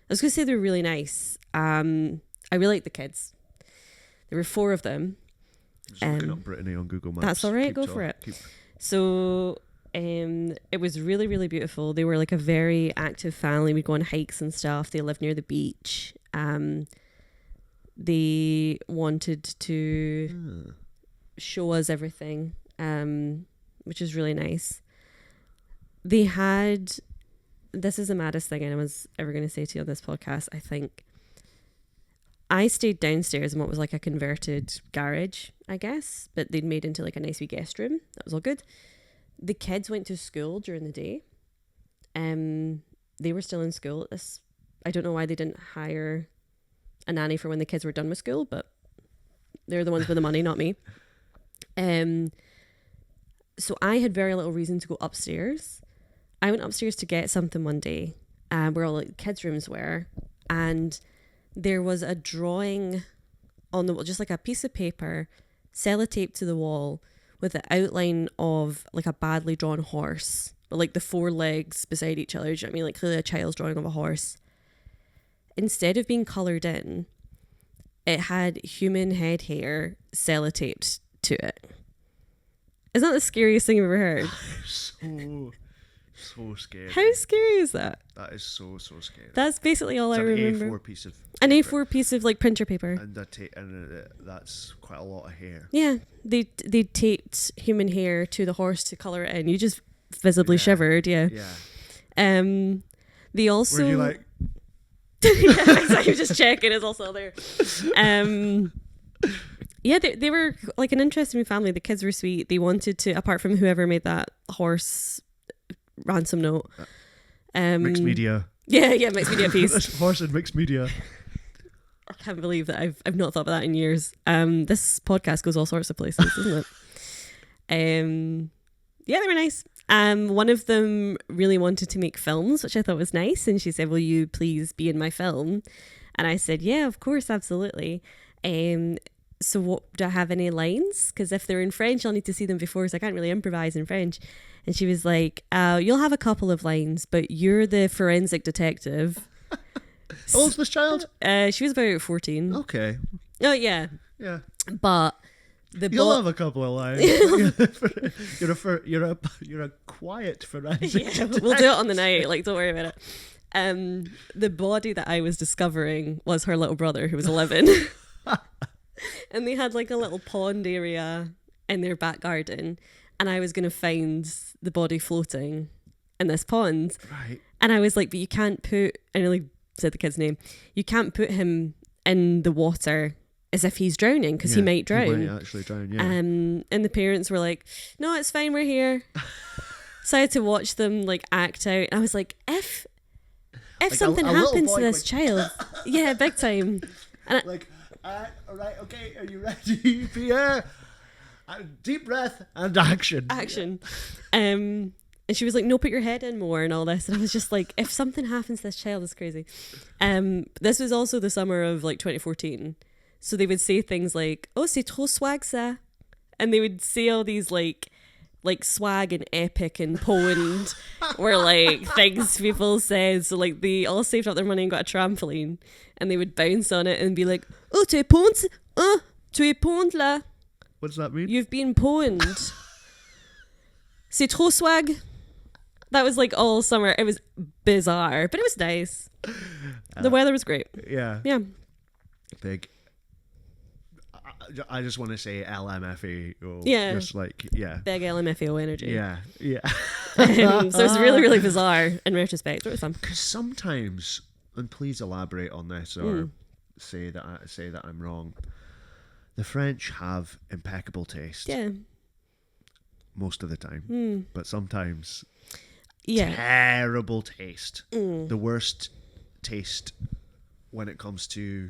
was going to say they were really nice. I really liked the kids. There were 4 of them. Just looking up Brittany on Google Maps. That's all right, go for it. So It was really, really beautiful. They were like a very active family. We'd go on hikes and stuff. They lived near the beach. They wanted to show us everything, which is really nice. They had, this is the maddest thing I was ever going to say to you on this podcast, I think. I stayed downstairs in what was like a converted garage, I guess, but they'd made into like a nice wee guest room. That was all good. The kids went to school during the day. They were still in school at this. I don't know why they didn't hire a nanny for when the kids were done with school, but they're the ones with the money, not me. So I had very little reason to go upstairs. I went upstairs to get something one day, where all the kids' rooms were, and there was a drawing on the wall, just like a piece of paper, sellotaped to the wall, with the outline of like a badly drawn horse, but like the four legs beside each other. Do you know what I mean? Like clearly a child's drawing of a horse. Instead of being coloured in, it had human head hair sellotaped to it. Isn't that the scariest thing you've ever heard? So scary. How scary is that? That is so scary. That's basically all It's I an remember. A4 piece of paper. An A4 piece of like printer paper. And that's quite a lot of hair. Yeah, they taped human hair to the horse to colour it in. You just visibly shivered, yeah. They also... Were you like... yeah, exactly, just checking is also there. Yeah, they were like an interesting family. The kids were sweet. They wanted to, apart from whoever made that horse ransom note. Mixed media. Yeah, mixed media piece. Horse and mixed media. I can't believe that I've not thought about that in years. This podcast goes all sorts of places, doesn't it? Yeah, they were nice. One of them really wanted to make films, which I thought was nice. And she said, will you please be in my film? And I said, yeah, of course, absolutely. So what, do I have any lines? Because if they're in French, I'll need to see them before, so I can't really improvise in French. And she was like, you'll have a couple of lines, but you're the forensic detective. How old's this child? She was about 14. Okay. Oh, yeah. Yeah. But you'll have a couple of lines. you're a quiet forensic detective. We'll do it on the night. Like, don't worry about it. The body that I was discovering was her little brother, who was 11. And they had like a little pond area in their back garden, and I was going to find the body floating in this pond. Right. And I was like, but you can't put, I nearly said the kid's name, you can't put him in the water as if he's drowning, because he might drown. He might actually drown, yeah. And the parents were like, no, it's fine, we're here. So I had to watch them like act out. And I was like, if like something happens to this child, yeah, big time. And all right, okay, are you ready, Pierre? Deep breath and action. And she was like, no, put your head in more and all this. And I was just like, if something happens to this child, it's crazy. This was also the summer of like 2014. So they would say things like, oh, c'est trop swag ça. And they would say all these like swag and epic and Poland were like things people said. So like they all saved up their money and got a trampoline, and they would bounce on it and be like, oh, tu es pwned, là. What does that mean? You've been pwned. C'est trop swag. That was like all summer. It was bizarre, but it was nice. The weather was great. Yeah. Big. I just want to say LMFAO. Yeah. Just like, yeah. Big LMFAO energy. Yeah. So it was really, really bizarre in retrospect. It was fun. Because sometimes, and please elaborate on this or say that I'm wrong, the French have impeccable taste. Yeah. Most of the time. But sometimes terrible taste. The worst taste when it comes to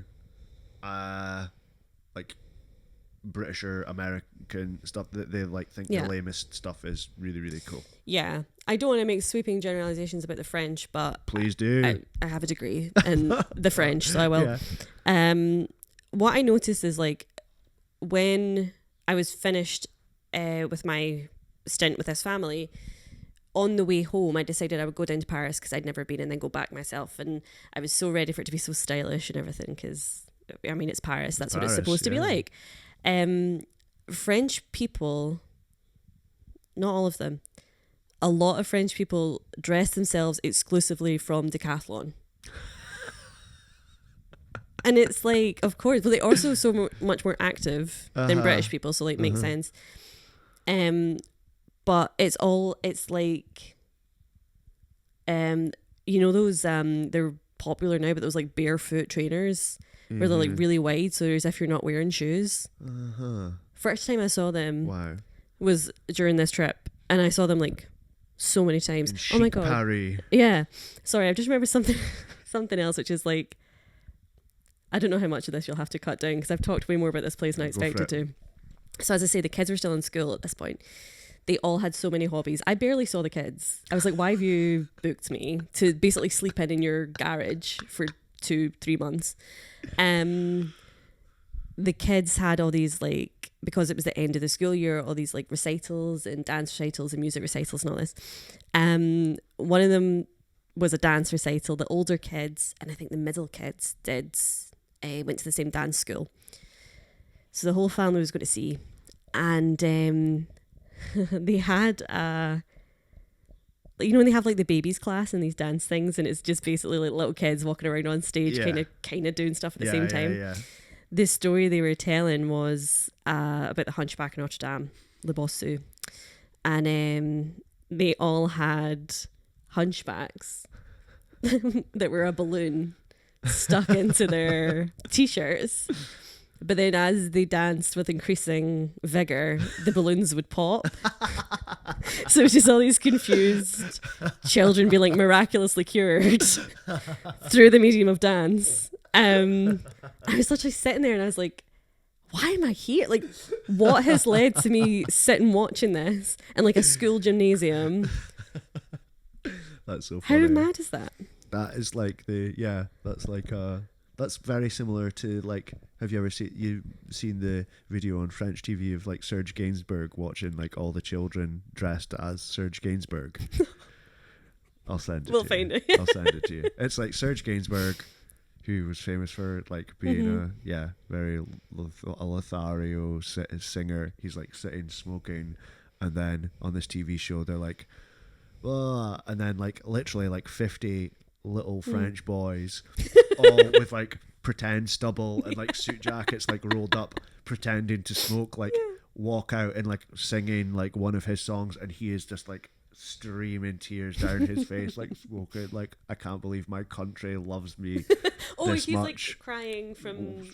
like British or American stuff that they like think the lamest stuff is really, really cool. Yeah. I don't want to make sweeping generalizations about the French, but please do. I have a degree in the French, so I will. Yeah. What I noticed is like when I was finished with my stint with this family, on the way home I decided I would go down to Paris because I'd never been, and then go back myself, and I was so ready for it to be so stylish and everything, because I mean it's Paris, that's what it's supposed to be like. French people, not all of them, a lot of French people dress themselves exclusively from Decathlon. And it's like, of course, but they're also so much more active than British people, so like makes sense. But it's like, you know those they're popular now, but those like barefoot trainers where they're like really wide, so as if you're not wearing shoes. First time I saw them was during this trip, and I saw them like so many times. Oh my god! Paris. Yeah, sorry, I just remembered something else, which is like, I don't know how much of this you'll have to cut down because I've talked way more about this place than I expected to. So as I say, the kids were still in school at this point. They all had so many hobbies. I barely saw the kids. I was like, why have you booked me to basically sleep in your garage for 2-3 months? The kids had all these, like, because it was the end of the school year, all these like recitals and dance recitals and music recitals and all this. One of them was a dance recital. The older kids, and I think the middle kids went to the same dance school. So the whole family was going to see. And they had you know when they have like the babies class and these dance things, and it's just basically like little kids walking around on stage kind of doing stuff at the same time. The story they were telling was about the Hunchback of Notre Dame, Le Bossu, and they all had hunchbacks that were a balloon stuck into their t-shirts. But then as they danced with increasing vigour, the balloons would pop. So it was just all these confused children being like miraculously cured through the medium of dance. I was literally sitting there and I was like, why am I here? Like, what has led to me sitting watching this in like a school gymnasium? That's so funny. How mad is that? That is like that's very similar to like, have you ever seen the video on French TV of like Serge Gainsbourg watching like all the children dressed as Serge Gainsbourg? I'll send it We'll to find you. it. I'll send it to you. It's like Serge Gainsbourg, who was famous for like being a Lothario singer. He's like sitting smoking, and then on this TV show they're like, and then like literally like 50 little French boys all with like pretend stubble and like suit jackets like rolled up pretending to smoke, like walk out and like singing like one of his songs, and he is just like streaming tears down his face like smoking, like, I can't believe my country loves me this he's much. Like crying from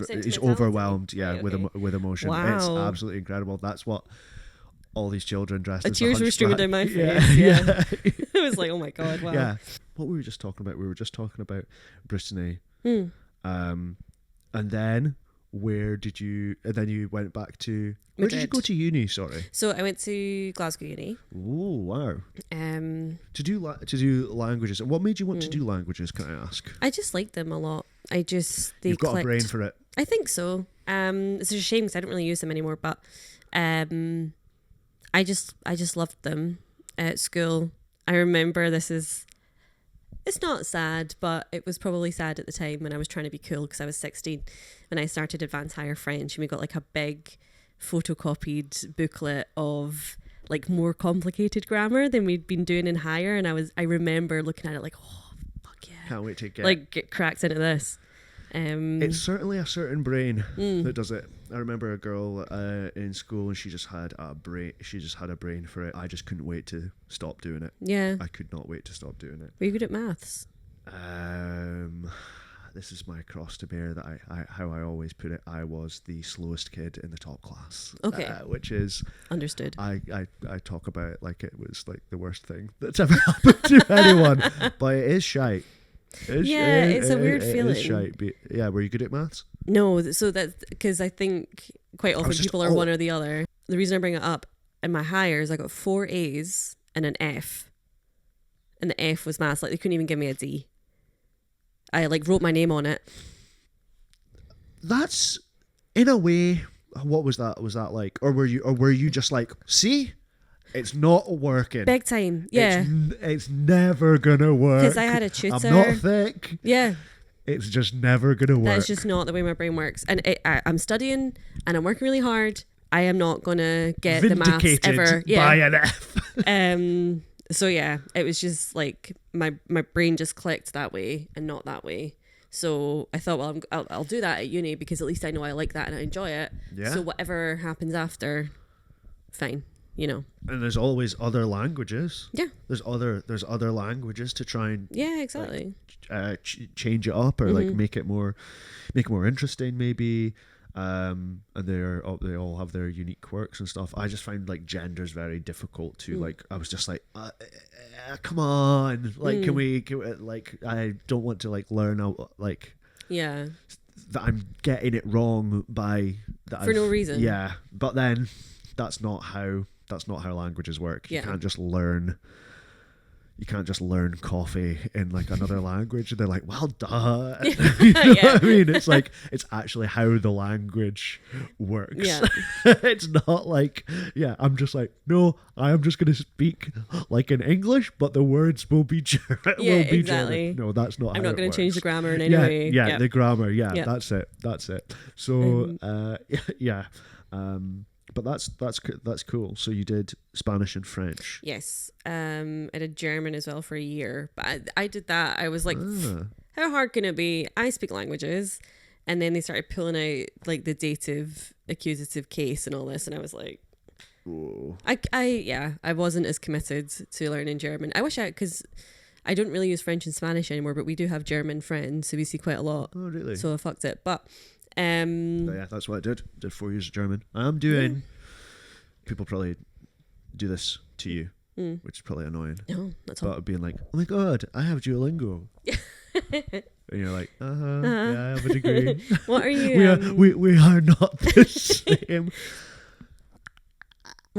he's overwhelmed right, with emotion. Wow. It's absolutely incredible. That's what all these children dressed as tears were streaming down my face. Yeah. It was like, oh my god, wow. Yeah. What were we just talking about? We were just talking about Brittany. And then then you went back to, where did you go to uni, sorry? So I went to Glasgow Uni. Oh, wow. To do languages. What made you want to do languages, can I ask? I just liked them a lot. You've got a brain for it. I think so. It's a shame because I don't really use them anymore, but I just loved them at school. I remember it's not sad, but it was probably sad at the time when I was trying to be cool because I was 16 when I started Advanced Higher French, and we got like a big photocopied booklet of like more complicated grammar than we'd been doing in higher, and I remember looking at it like, oh fuck yeah, can't wait to get cracked into this. It's certainly a certain brain that does it. I remember a girl in school, and she just had a brain for it. I just couldn't wait to stop doing it. Yeah, I could not wait to stop doing it. Were you good at maths? This is my cross to bear, that how I always put it, I was the slowest kid in the top class. Okay. Which is understood. I talk about it like it was like the worst thing that's ever happened to anyone, but it is shite. It's a weird feeling. It is shite. Yeah, were you good at maths? No, so that's because I think quite often people are one or the other. The reason I bring it up, in my hires, I got 4 A's and an F. And the F was maths. Like, they couldn't even give me a D. I like wrote my name on it. That's, in a way, what was that? Was that like, or were you just like, see? It's not working. Big time, yeah. It's never gonna work. Because I had a tutor. I'm not thick. Yeah. It's just never gonna work. That's just not the way my brain works. And I'm studying and I'm working really hard I am not gonna get the maths Vindicated ever. by an F. So yeah, it was just like my brain just clicked that way and not that way. So I thought, well, I'll do that at uni because at least I know I like that and I enjoy it. Yeah. So whatever happens after, fine, you know. And there's always other languages. Yeah. There's other languages to try and Yeah, exactly. change it up or like make it more interesting maybe. And they all have their unique quirks and stuff. I just find like gender's very difficult to like. I was just like, come on, like can we like I don't want to like learn out like Yeah. that I'm getting it wrong by that For no reason. Yeah, but then that's not how languages work. Yeah. You can't just learn coffee in like another language and they're like, well done. You know what I mean? It's like, it's actually how the language works. Yeah. It's not like, I'm just like, no, I am just going to speak like in English, but the words will be German. Exactly. No, that's not I'm how not it going works. to change the grammar in any way. Yeah, the grammar. Yeah, Yeah. that's it. So, but that's cool. So you did Spanish and French. Yes. I did German as well for a year. But I did that. I was like, how hard can it be? I speak languages. And then they started pulling out like the dative, accusative case and all this. And I was like, Whoa. I wasn't as committed to learning German. I wish because I don't really use French and Spanish anymore, but we do have German friends. So we see quite a lot. Oh, really? So I fucked it. But yeah, that's what I did. Did 4 years of German. I'm doing. People probably do this to you, which is probably annoying. No, that's all. But being like, oh my god, I have Duolingo. And you're like, yeah, I have a degree. What are you? We are not the same.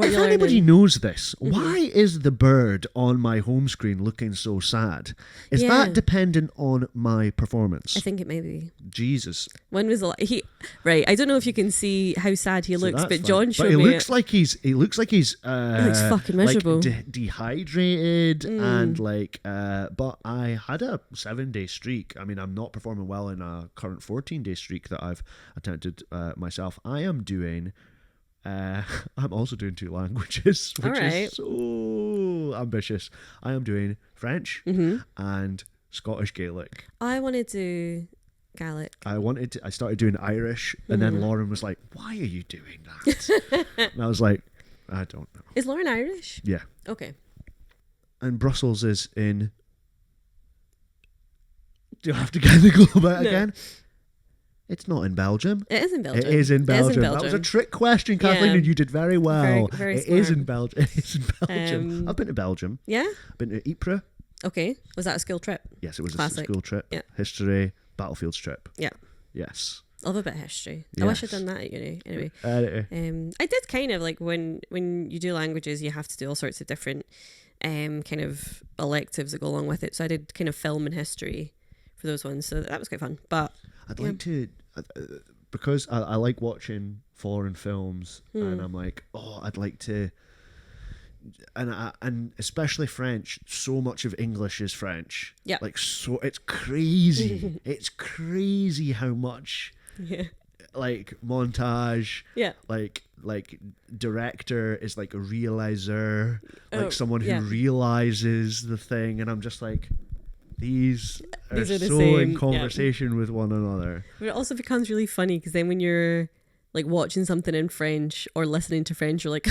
If anybody knows this, why is the bird on my home screen looking so sad? Is that dependent on my performance? I think it may be. Jesus. When was right? I don't know if you can see how sad he looks, but John showed me. He looks like he's. He looks fucking miserable, like dehydrated and like. But I had a 7-day streak. I mean, I'm not performing well in a current 14-day streak that I've attempted myself. I am doing. I'm also doing 2 languages, which is so ambitious. I am doing French and Scottish Gaelic. I wanted to Gaelic. I started doing Irish, and then Lauren was like, "Why are you doing that?" And I was like, "I don't know." Is Lauren Irish? Yeah. Okay. And Brussels is in. Do I have to get the globe out again? It's not in Belgium. It is in Belgium. It is in Belgium. That was a trick question, Kathleen, and you did very well. Very It smart. is in Belgium. It is in Belgium. I've been to Belgium. Yeah? I've been to Ypres. Okay. Was that a school trip? Yes, it was Classic. a school trip. Yeah. History, battlefields trip. Yeah. Yes. I love a bit of history. I wish I'd done that at uni. Anyway. I did kind of like when you do languages, you have to do all sorts of different kind of electives that go along with it. So I did kind of film and history for those ones. So that was quite fun. But I'd like to... because I like watching foreign films and I'm like, I'd like to, and especially French, so much of English is French. Yeah. Like, so it's crazy. It's crazy how much like montage, like director is like a realizer, like someone who realizes the thing, and I'm just like, These are the so same, in conversation with one another. But it also becomes really funny because then when you're like watching something in French or listening to French, you're like,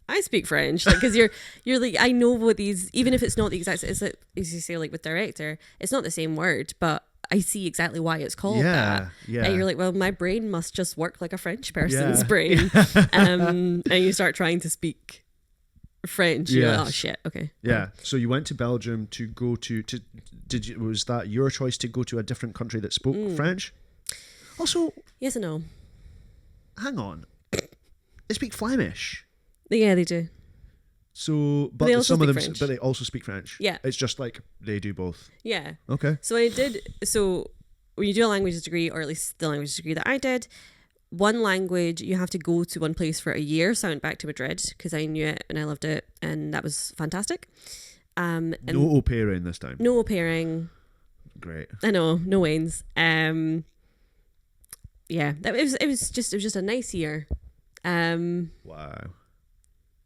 I speak French, like because you're like, I know what these, even if it's not the exact, is it as you say like with director, it's not the same word, but I see exactly why it's called that. Yeah. And you're like, well, my brain must just work like a French person's brain, and you start trying to speak French. You're like, oh shit, okay. Yeah. So you went to Belgium to go to was that your choice to go to a different country that spoke French? Also, yes and no. Hang on. They speak Flemish. Yeah, they do. So, but they some of them, French. but they also speak French. Yeah. It's just like they do both. Yeah. Okay. So when you do a languages degree, or at least the language degree that I did, one language, you have to go to one place for a year. So I went back to Madrid because I knew it and I loved it, and that was fantastic. And no au pairing this time. No au pairing. Great. I know, no wains. Yeah, it was just a nice year. Wow.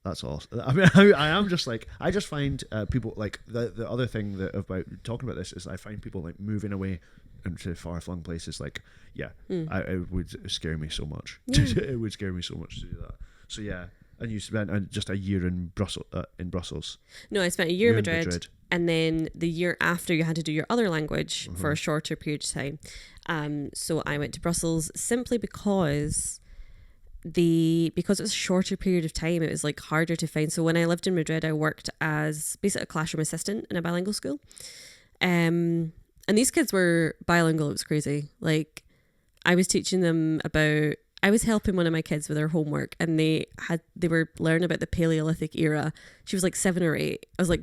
That's awesome. I mean, I am just like, I just find people like the other thing that about talking about this is I find people like moving away into far flung places. Like, yeah, it would scare me so much. It would scare me so much to do that. So yeah, and you spent just a year in Brussels. No, I spent a year in Madrid, and then the year after you had to do your other language for a shorter period of time. So I went to Brussels simply because it was a shorter period of time, it was like harder to find. So when I lived in Madrid, I worked as basically a classroom assistant in a bilingual school. And these kids were bilingual. It was crazy. Like, I was teaching them I was helping one of my kids with their homework, and they were learning about the Paleolithic era. She was like 7 or 8. I was like,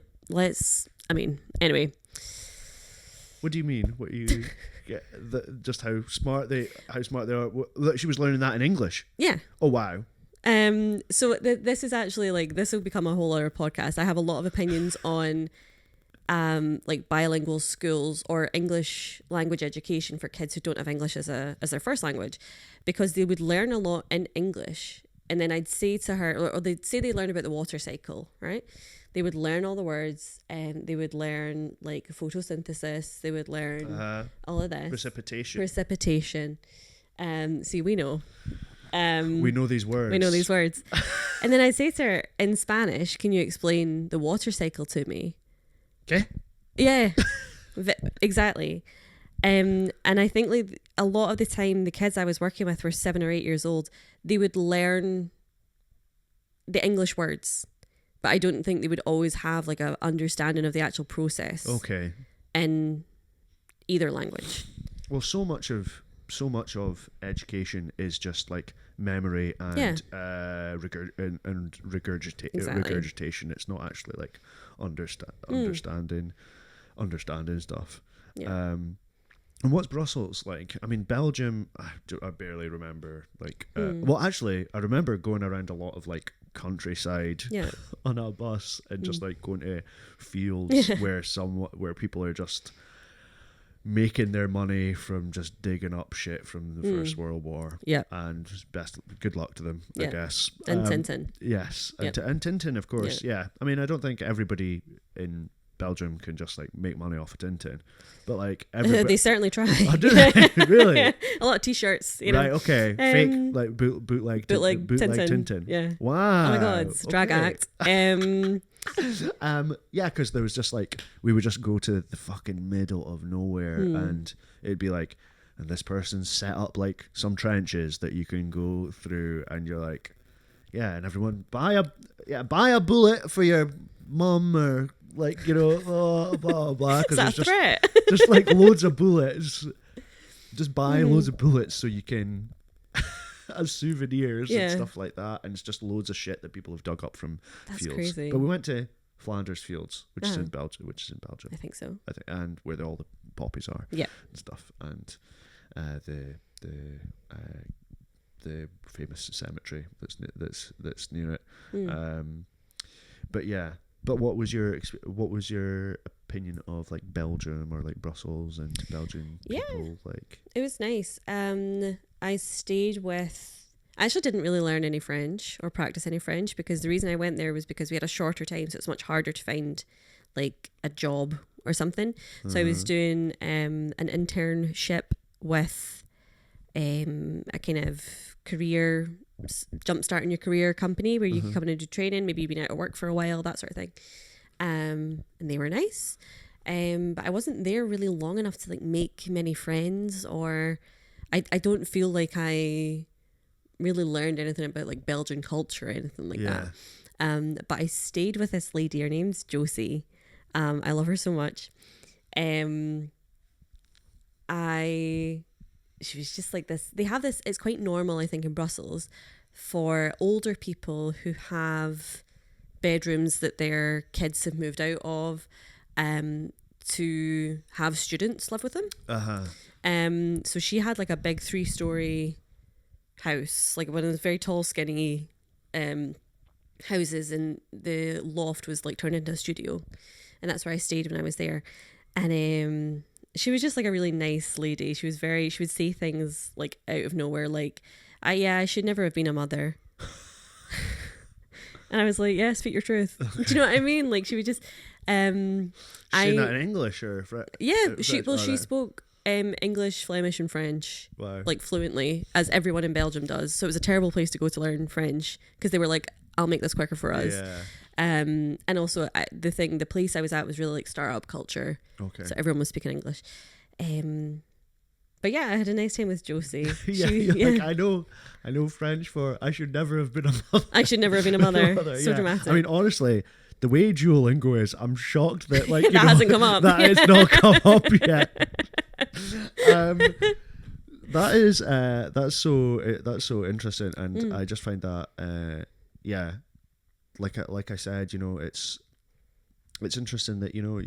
anyway. What do you mean? What you get? Just how smart they are. She was learning that in English. Yeah. Oh wow. So this is actually like, this will become a whole other podcast. I have a lot of opinions on like bilingual schools or English language education for kids who don't have English as their first language, because they would learn a lot in English, and then I'd say to her, or they'd say they learn about the water cycle, right? They would learn all the words, and they would learn like photosynthesis. They would learn all of this. Precipitation. See, we know. We know these words. And then I'd say to her, in Spanish, can you explain the water cycle to me? Okay. Yeah, exactly. And I think like a lot of the time, the kids I was working with were 7 or 8 years old. They would learn the English words, but I don't think they would always have like a understanding of the actual process. Okay. In either language. Well, so much of education is just like memory and regurgitation. It's not actually like understanding stuff. Yeah. And what's Brussels like? I mean, Belgium, I barely remember. Like, well, actually, I remember going around a lot of like countryside on a bus and just like going to fields where people are just making their money from just digging up shit from the First World War. Yeah. And good luck to them, I guess. And Tintin. Yes. And Tintin, of course. Yeah. I mean, I don't think everybody in Belgium can just like make money off of Tintin, but like they certainly try. Oh, do they? Really? A lot of t-shirts, you know. Right, okay. Fake like bootleg Tintin. Yeah. Wow. Oh my god, it's a drag act. Yeah, because there was just like, we would just go to the fucking middle of nowhere and it'd be like, and this person's set up like some trenches that you can go through, and you're like, yeah, and everyone buy a bullet for your mum, or like, you know, blah blah blah, because it's just like loads of bullets. Just buy loads of bullets so you can as souvenirs and stuff like that, and it's just loads of shit that people have dug up from fields. Crazy. But we went to Flanders Fields, which is in Belgium. I think so. And where all the poppies are. Yeah. And stuff, and the famous cemetery that's near it. But yeah. But what was your opinion of like Belgium or like Brussels and Belgian people? Like, it was nice. I stayed with. I actually didn't really learn any French or practice any French, because the reason I went there was because we had a shorter time, so it's much harder to find like a job or something. So I was doing an internship with a kind of career jumpstarting your career company where you can come in and do training. Maybe you've been out of work for a while, that sort of thing. And they were nice. But I wasn't there really long enough to like make many friends, or I don't feel like I really learned anything about like Belgian culture or anything like that. But I stayed with this lady. Her name's Josie. I love her so much. She was just like this. They have this, it's quite normal, I think, in Brussels for older people who have bedrooms that their kids have moved out of, to have students live with them. So she had like a big 3-story house, like one of those very tall, skinny houses, and the loft was like turned into a studio, and that's where I stayed when I was there. And she was just like a really nice lady. She would say things like out of nowhere, like, I should never have been a mother. And I was like, yeah, speak your truth. Do you know what I mean? Like, she would just Saying that in English or she spoke English, Flemish and French like fluently, as everyone in Belgium does. So it was a terrible place to go to learn French, because they were like, I'll make this quicker for us. And also the place I was at was really like startup culture. Okay. So everyone was speaking English. But yeah, I had a nice time with Josie. Like, I know French for I should never have been a mother. I should never have been a mother. So dramatic. I mean, honestly, the way Duolingo is, I'm shocked that like that hasn't come up. That has not come up yet. That's so interesting, and I just find that like I said, you know, it's interesting that, you know,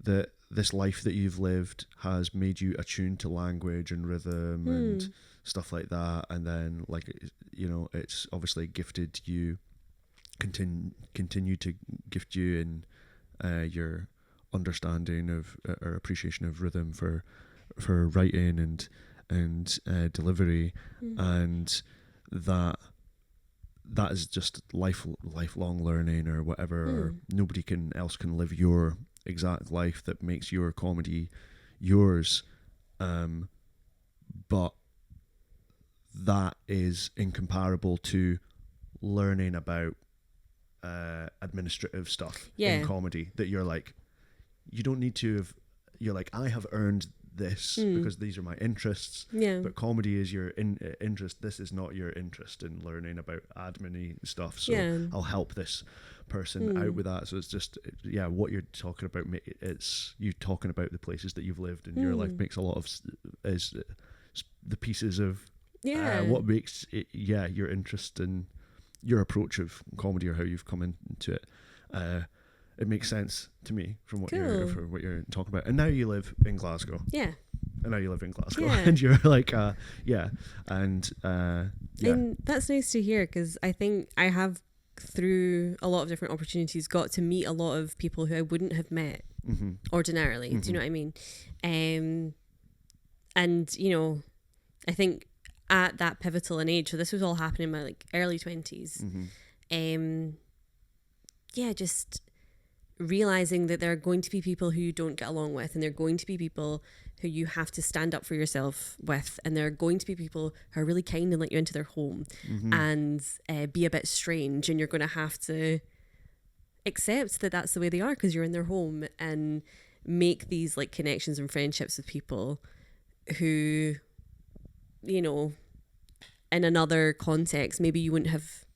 that this life that you've lived has made you attuned to language and rhythm and stuff like that, and then, like, you know, it's obviously gifted you, continue to gift you in your understanding of or appreciation of rhythm for writing and delivery, and that is just lifelong learning or whatever. Or nobody else can live your exact life that makes your comedy yours, but that is incomparable to learning about administrative stuff in comedy, that you're like, you don't need to have, you're like, I have earned this because these are my interests, but comedy is your interest. This is not your interest in learning about admin-y stuff, so I'll help this person out with that. So it's just, what you're talking about, it's you talking about the places that you've lived in your life makes a lot of is the pieces of what makes it, your interest and your approach of comedy, or how you've come into it. It makes sense to me from what you're talking about. And now you live in Glasgow. Yeah. And now you live in Glasgow, and you're like, and that's nice to hear, because I think I have, through a lot of different opportunities, got to meet a lot of people who I wouldn't have met ordinarily. Do you know what I mean? And, you know, I think at that pivotal an age, so this was all happening in my like early 20s, just realizing that there are going to be people who you don't get along with, and there are going to be people who you have to stand up for yourself with, and there are going to be people who are really kind and let you into their home and be a bit strange, and you're going to have to accept that that's the way they are because you're in their home, and make these like connections and friendships with people who, you know, in another context maybe you wouldn't have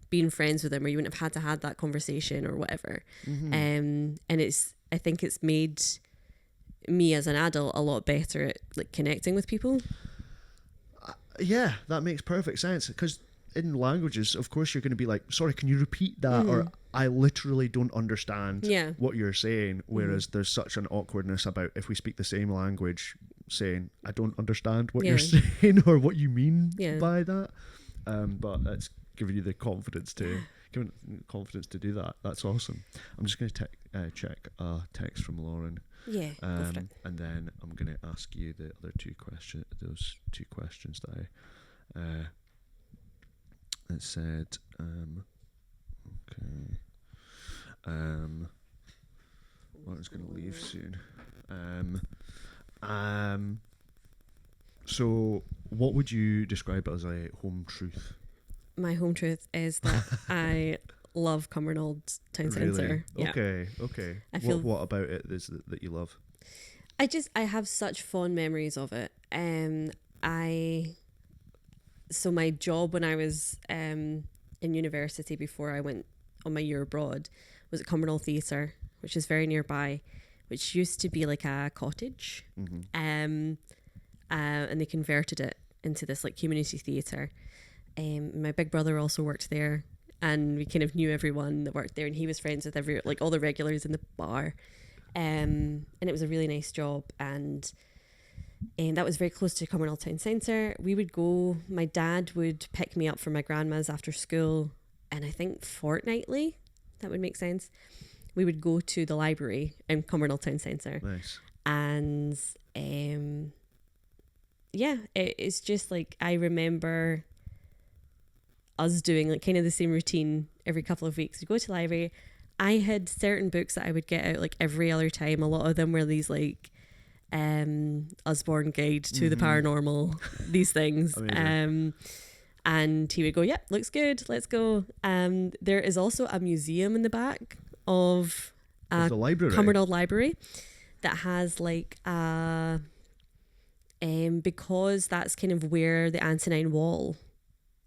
been friends with them, or you wouldn't have had that conversation or whatever. And I think it's made me as an adult a lot better at like connecting with people. That makes perfect sense, because in languages, of course, you're going to be like, sorry, can you repeat that? Or I literally don't understand what you're saying. Whereas there's such an awkwardness about, if we speak the same language, saying I don't understand what you're saying or what you mean by that. But it's giving you the confidence to do that. That's awesome. I'm just going to check a text from Lauren. And then I'm going to ask you the other those two questions that it said. Lauren's going to leave soon. So what would you describe as a home truth? My home truth is that I love Cumbernauld town centre. Yeah. Okay. What about it is that you love? I have such fond memories of it. So my job when I was in university, before I went on my year abroad, was at Cumbernauld Theatre, which is very nearby, which used to be like a cottage. And they converted it into this like community theatre. My big brother also worked there, and we kind of knew everyone that worked there, and he was friends with all the regulars in the bar. And it was a really nice job, and that was very close to Cumbernauld town centre. We would go, my dad would pick me up from my grandma's after school, and I think fortnightly, that would make sense, we would go to the library in Cumbernauld town centre. Nice. And it's just like, I remember us doing like kind of the same routine every couple of weeks. We'd go to the library. I had certain books that I would get out like every other time. A lot of them were these like Usborne Guide to the Paranormal, these things. And he would go, yep, looks good, let's go. There is also a museum in the back of the library, Cumbernauld Library, that has like because that's kind of where the Antonine Wall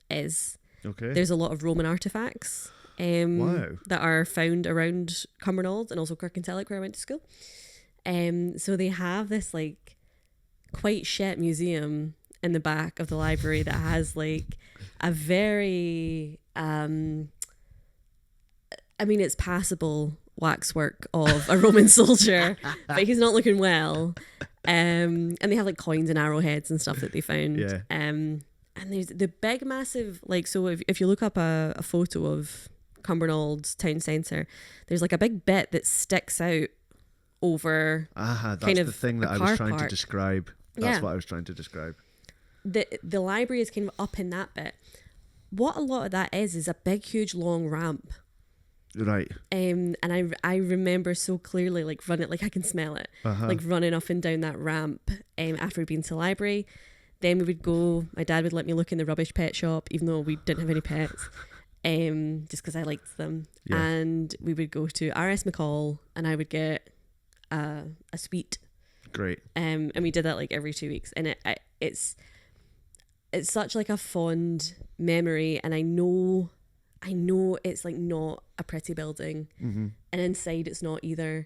is. Okay. There's a lot of Roman artifacts that are found around Cumbernauld and also Kirkintilloch, where I went to school. So they have this like quite shit museum in the back of the library that has like a very it's passable waxwork of a Roman soldier, but he's not looking well. And they have like coins and arrowheads and stuff that they found. Yeah. And there's the big massive, like, so if you look up a photo of Cumbernauld town centre, there's like a big bit that sticks out over that's kind of the thing that I was trying to describe. That's what I was trying to describe. The library is kind of up in that bit. What a lot of that is a big, huge, long ramp. Right. And I remember so clearly, like, running, like I can smell it, like running up and down that ramp after we'd been to the library. Then we would go, my dad would let me look in the rubbish pet shop, even though we didn't have any pets, just because I liked them. Yeah. And we would go to R.S. McCall and I would get a sweet. Great. And we did that like every 2 weeks. And it's such like a fond memory. And I know it's like not a pretty building, and inside it's not either.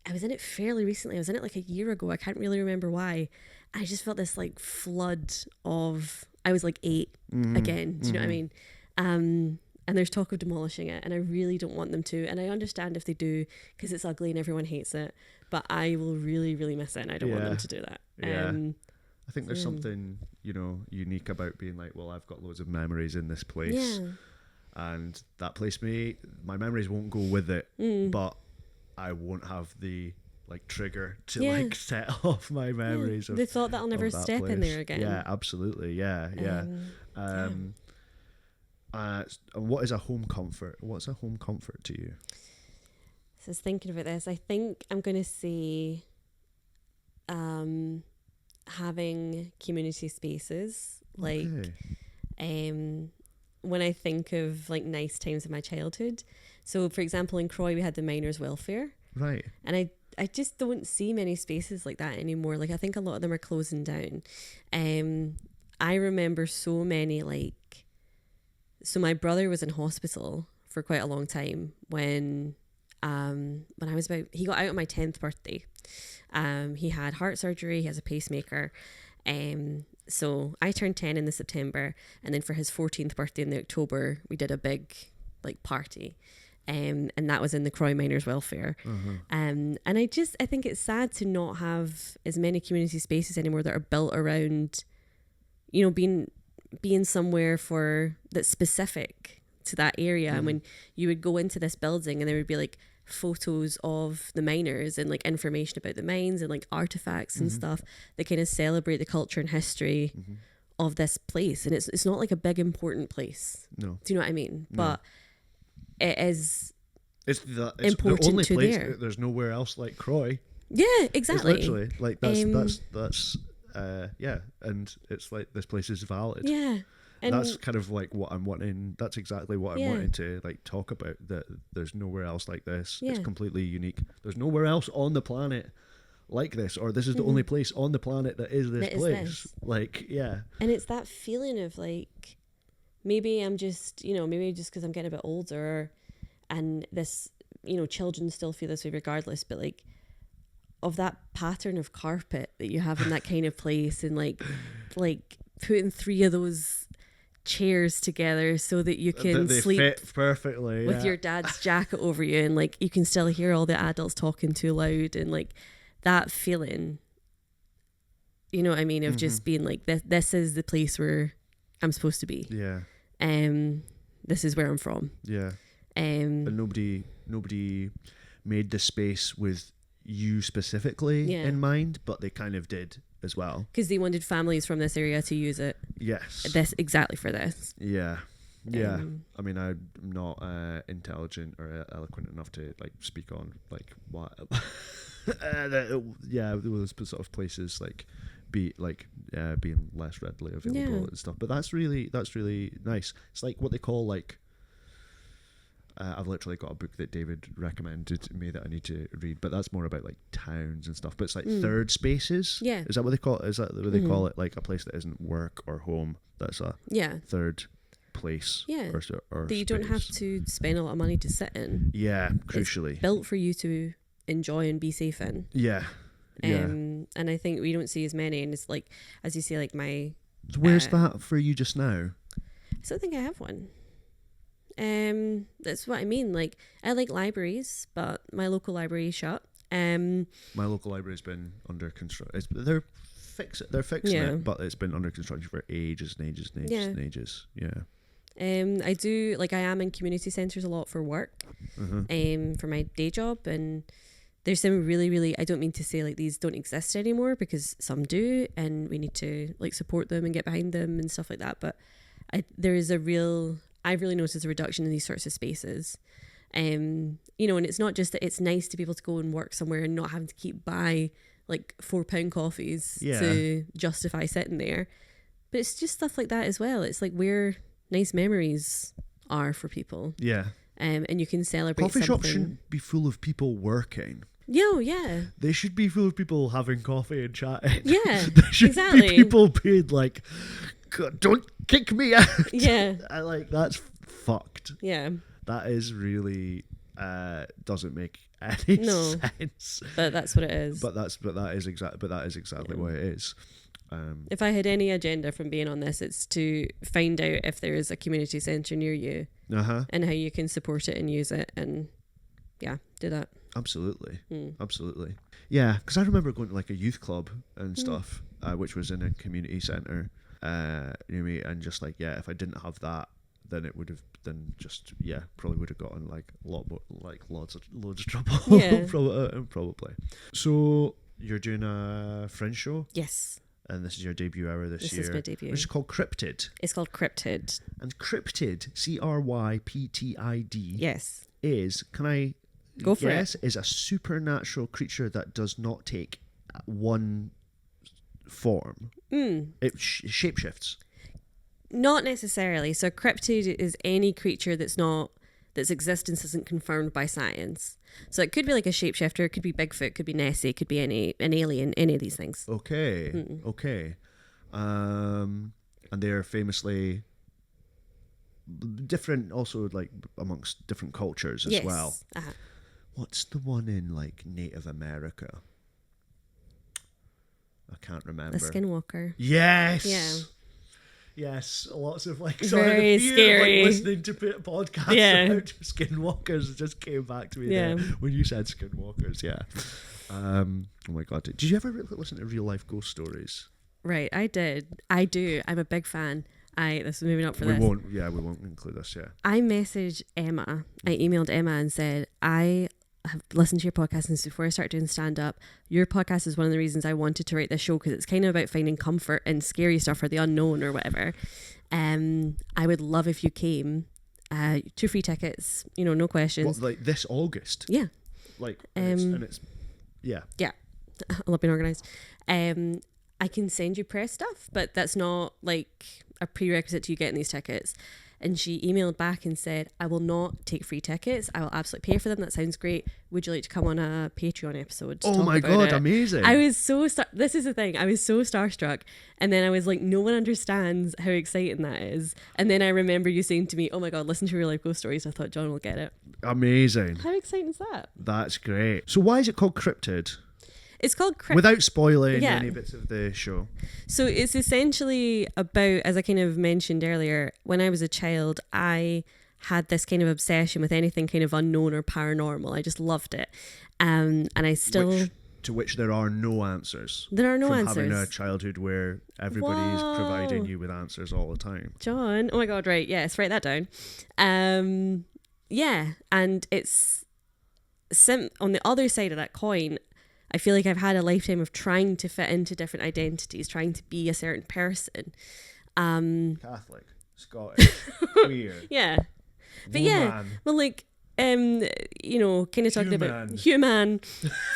I was in it fairly recently. I was in it like a year ago. I can't really remember why. I just felt this like flood of, I was like 8 again. Do you know what I mean? And there's talk of demolishing it, and I really don't want them to. And I understand if they do, because it's ugly and everyone hates it. But I will really, really miss it, and I don't want them to do that. Yeah. I think there's something, unique about being like, well, I've got loads of memories in this place, and that place my memories won't go with it, but I won't have the like trigger to like set off my memories. Of, the thought that I'll never step in there again. Yeah, absolutely. Yeah. What is a home comfort? What's a home comfort to you? So I was thinking about this. I think I'm going to say having community spaces. Like, when I think of like nice times of my childhood. So, for example, in Croy, we had the miners' welfare. Right. And I just don't see many spaces like that anymore. Like, I think a lot of them are closing down. I remember so many, like, so my brother was in hospital for quite a long time when I was he got out on my 10th birthday. He had heart surgery, he has a pacemaker. So I turned 10 in the September, and then for his 14th birthday in the October, we did a big like party. And that was in the Croy Miners' Welfare. And I think it's sad to not have as many community spaces anymore that are built around, being somewhere that's specific to that area. And when you would go into this building and there would be like photos of the miners and like information about the mines and like artifacts and stuff that kind of celebrate the culture and history of this place. And it's not like a big important place. No. Do you know what I mean? No. But it is important the only to place, there. There's nowhere else like Croy. Yeah, exactly. It's literally like that's and it's like this place is valid. Yeah. And that's kind of like what I'm wanting. That's exactly what I'm wanting to like talk about. That there's nowhere else like this. It's completely unique. There's nowhere else on the planet like this, or this is the only place on the planet that is this place. Like, yeah. And it's that feeling of like, maybe I'm just, maybe just because I'm getting a bit older, and this, children still feel this way regardless. But like, of that pattern of carpet that you have in that kind of place, and like putting 3 of those chairs together so that you can they sleep fit perfectly with your dad's jacket over you, and like you can still hear all the adults talking too loud, and like that feeling, you know what I mean, of just being like, this is the place where I'm supposed to be. Yeah. This is where I'm from. Yeah. And nobody made the space with you specifically Yeah. in mind, but they kind of did as well. Because they wanted families from this area to use it. Yes. This exactly for this. Yeah. Yeah. Um, I'm not intelligent or eloquent enough to like speak on like what. Those sort of places like being less readily available and stuff. But that's really nice. It's like what they call like. I've literally got a book that David recommended to me that I need to read, but that's more about like towns and stuff. But it's like third spaces. Yeah. Is that what they call it? Is that what they call it? Like a place that isn't work or home. That's a third place. Yeah. Or that you don't have to spend a lot of money to sit in. Yeah, crucially. It's built for you to enjoy and be safe in. Yeah. Yeah. And I think we don't see as many, and it's like, as you say, like my. So where's that for you just now? I still think I have one. That's what I mean. Like, I like libraries, but my local library is shut. My local library's been under construction. They're fixing it, but it's been under construction for ages and ages and ages and ages. Yeah. I do, like, I am in community centres a lot for work, for my day job, and there's some really, really, I don't mean to say like these don't exist anymore, because some do, and we need to like support them and get behind them and stuff like that. But I've really noticed a reduction in these sorts of spaces. And it's not just that it's nice to be able to go and work somewhere and not having to keep buy like £4 coffees to justify sitting there, but it's just stuff like that as well. It's like where nice memories are for people. Yeah. And you can celebrate coffee something. shops shouldn't be full of people working. Yeah. They should be full of people having coffee and chatting. Yeah, there should exactly. be people being like, God, don't kick me out. Yeah. That's fucked. Yeah. That is really doesn't make any sense. But that's what it is. But that is exactly what it is. If I had any agenda from being on this, it's to find out if there is a community centre near you and how you can support it and use it, and do that. Absolutely. Absolutely. Yeah, because I remember going to like a youth club and stuff, which was in a community centre near me, and just like, if I didn't have that, then it would have probably would have gotten like a lot more, like loads of trouble. Yeah. Probably. So you're doing a Fringe show? Yes. And this is your debut hour this year. This is my debut. Which is called Cryptid. It's called Cryptid. And Cryptid, CRYPTID. Yes. Is, can I go for guess, is a supernatural creature that does not take one form. It shapeshifts. Not necessarily. So cryptid is any creature that's existence isn't confirmed by science. So it could be like a shapeshifter, it could be Bigfoot, it could be Nessie, it could be an alien, any of these things. Okay. Okay. And they're famously different also, like amongst different cultures as well. What's the one in like Native America? I can't remember. A skinwalker. Yes. Yeah. Yes, lots of like very fear scary. Of, like, listening to podcasts about skinwalkers just came back to me there when you said skinwalkers. Yeah. Oh my god! Did you ever listen to real life ghost stories? Right, I did. I do. I'm a big fan. This is maybe not for we this. We won't include this. Yeah. I messaged Emma. I emailed Emma and said, I have listened to your podcast since before I started doing stand-up. Your podcast is one of the reasons I wanted to write this show, because it's kind of about finding comfort in scary stuff or the unknown or whatever. I would love if you came. 2 free tickets, no questions. What, like this August? Yeah. Like, and it's yeah. I love being organised. I can send you press stuff, but that's not like a prerequisite to you getting these tickets. And she emailed back and said, I will not take free tickets. I will absolutely pay for them. That sounds great. Would you like to come on a Patreon episode? Oh my God, amazing. I was so, this is the thing. I was so starstruck. And then I was like, no one understands how exciting that is. And then I remember you saying to me, oh my God, listen to Real Life Ghost Stories. I thought John will get it. Amazing. How exciting is that? That's great. So why is it called Cryptid? It's called Cryptid. Without spoiling any bits of the show. So it's essentially about, as I kind of mentioned earlier, when I was a child, I had this kind of obsession with anything kind of unknown or paranormal. I just loved it. And I still... To which there are no answers. There are no answers. Having a childhood where everybody's providing you with answers all the time. John, oh my God, right, yes, write that down. And it's... on the other side of that coin, I feel like I've had a lifetime of trying to fit into different identities, trying to be a certain person. Catholic, Scottish, queer. Yeah. But woman. yeah, well, like, kind of talking about human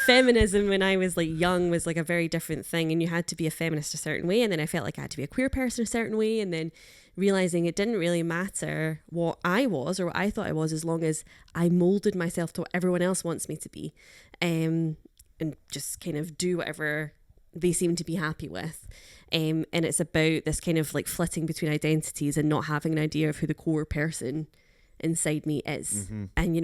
feminism when I was like young was like a very different thing, and you had to be a feminist a certain way, and then I felt like I had to be a queer person a certain way, and then realizing it didn't really matter what I was or what I thought I was, as long as I molded myself to what everyone else wants me to be, and just kind of do whatever they seem to be happy with. And it's about this kind of like flitting between identities and not having an idea of who the core person inside me is. And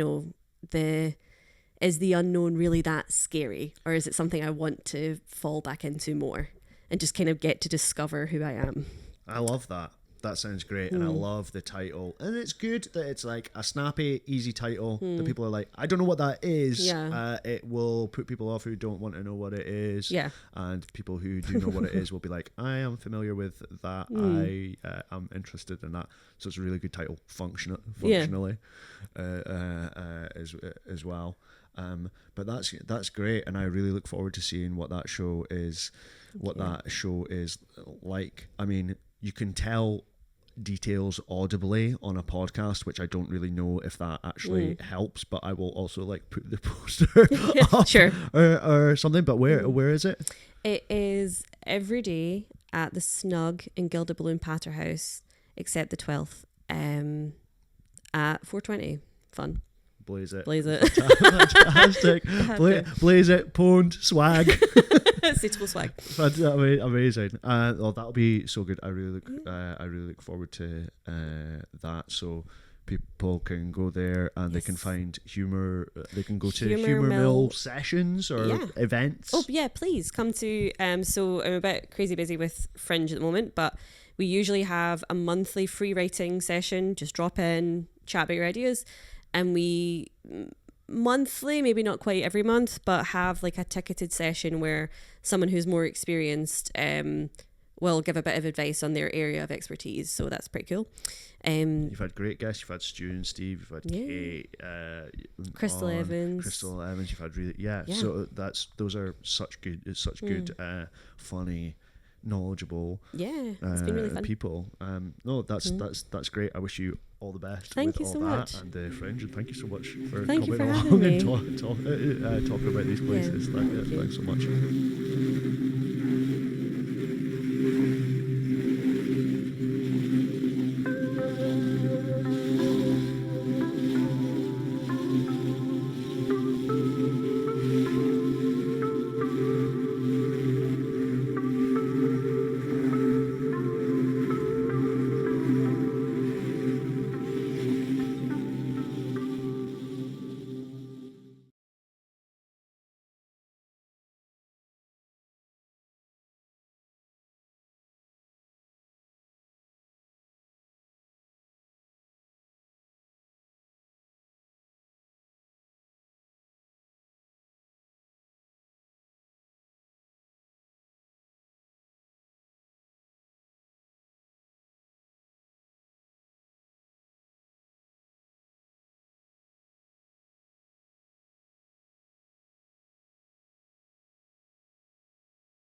is the unknown really that scary, or is it something I want to fall back into more and just kind of get to discover who I am? I love that. That sounds great, and I love the title. And it's good that it's like a snappy, easy title that people are like, I don't know what that is. Yeah. It will put people off who don't want to know what it is. Yeah. And people who do know what it is will be like, I am familiar with that. I am interested in that. So it's a really good title, functionally, as well. But that's great, and I really look forward to seeing what that show is. That show is like. I mean, you can tell details audibly on a podcast, which I don't really know if that actually helps, but I will also like put the poster up Sure. or something. But where is it? It is every day at the Snug in Gilded Balloon Patterhouse, except the 12th, at 4:20. Fun. Blaze it. Fantastic. Blaze it. Pwned. Swag. Suitable swag. Amazing. Well, that'll be so good. I really look forward to that. So people can go there and they can find humor. They can go to Humor Mill sessions or events. Oh yeah, please come to. So I'm a bit crazy busy with Fringe at the moment, but we usually have a monthly free writing session. Just drop in, chat about your ideas, and we monthly, maybe not quite every month, but have like a ticketed session where someone who's more experienced will give a bit of advice on their area of expertise. So that's pretty cool. You've had great guests. You've had Stu and Steve. You've had Kate, Crystal Evans. You've had really So those are such good, funny, knowledgeable. Yeah, it's been really fun. People. No, that's great. I wish you all the best. Thank with you all so that much. And Fringe, and thank you so much for Thank you coming for along having and talking about these places. Thanks so much.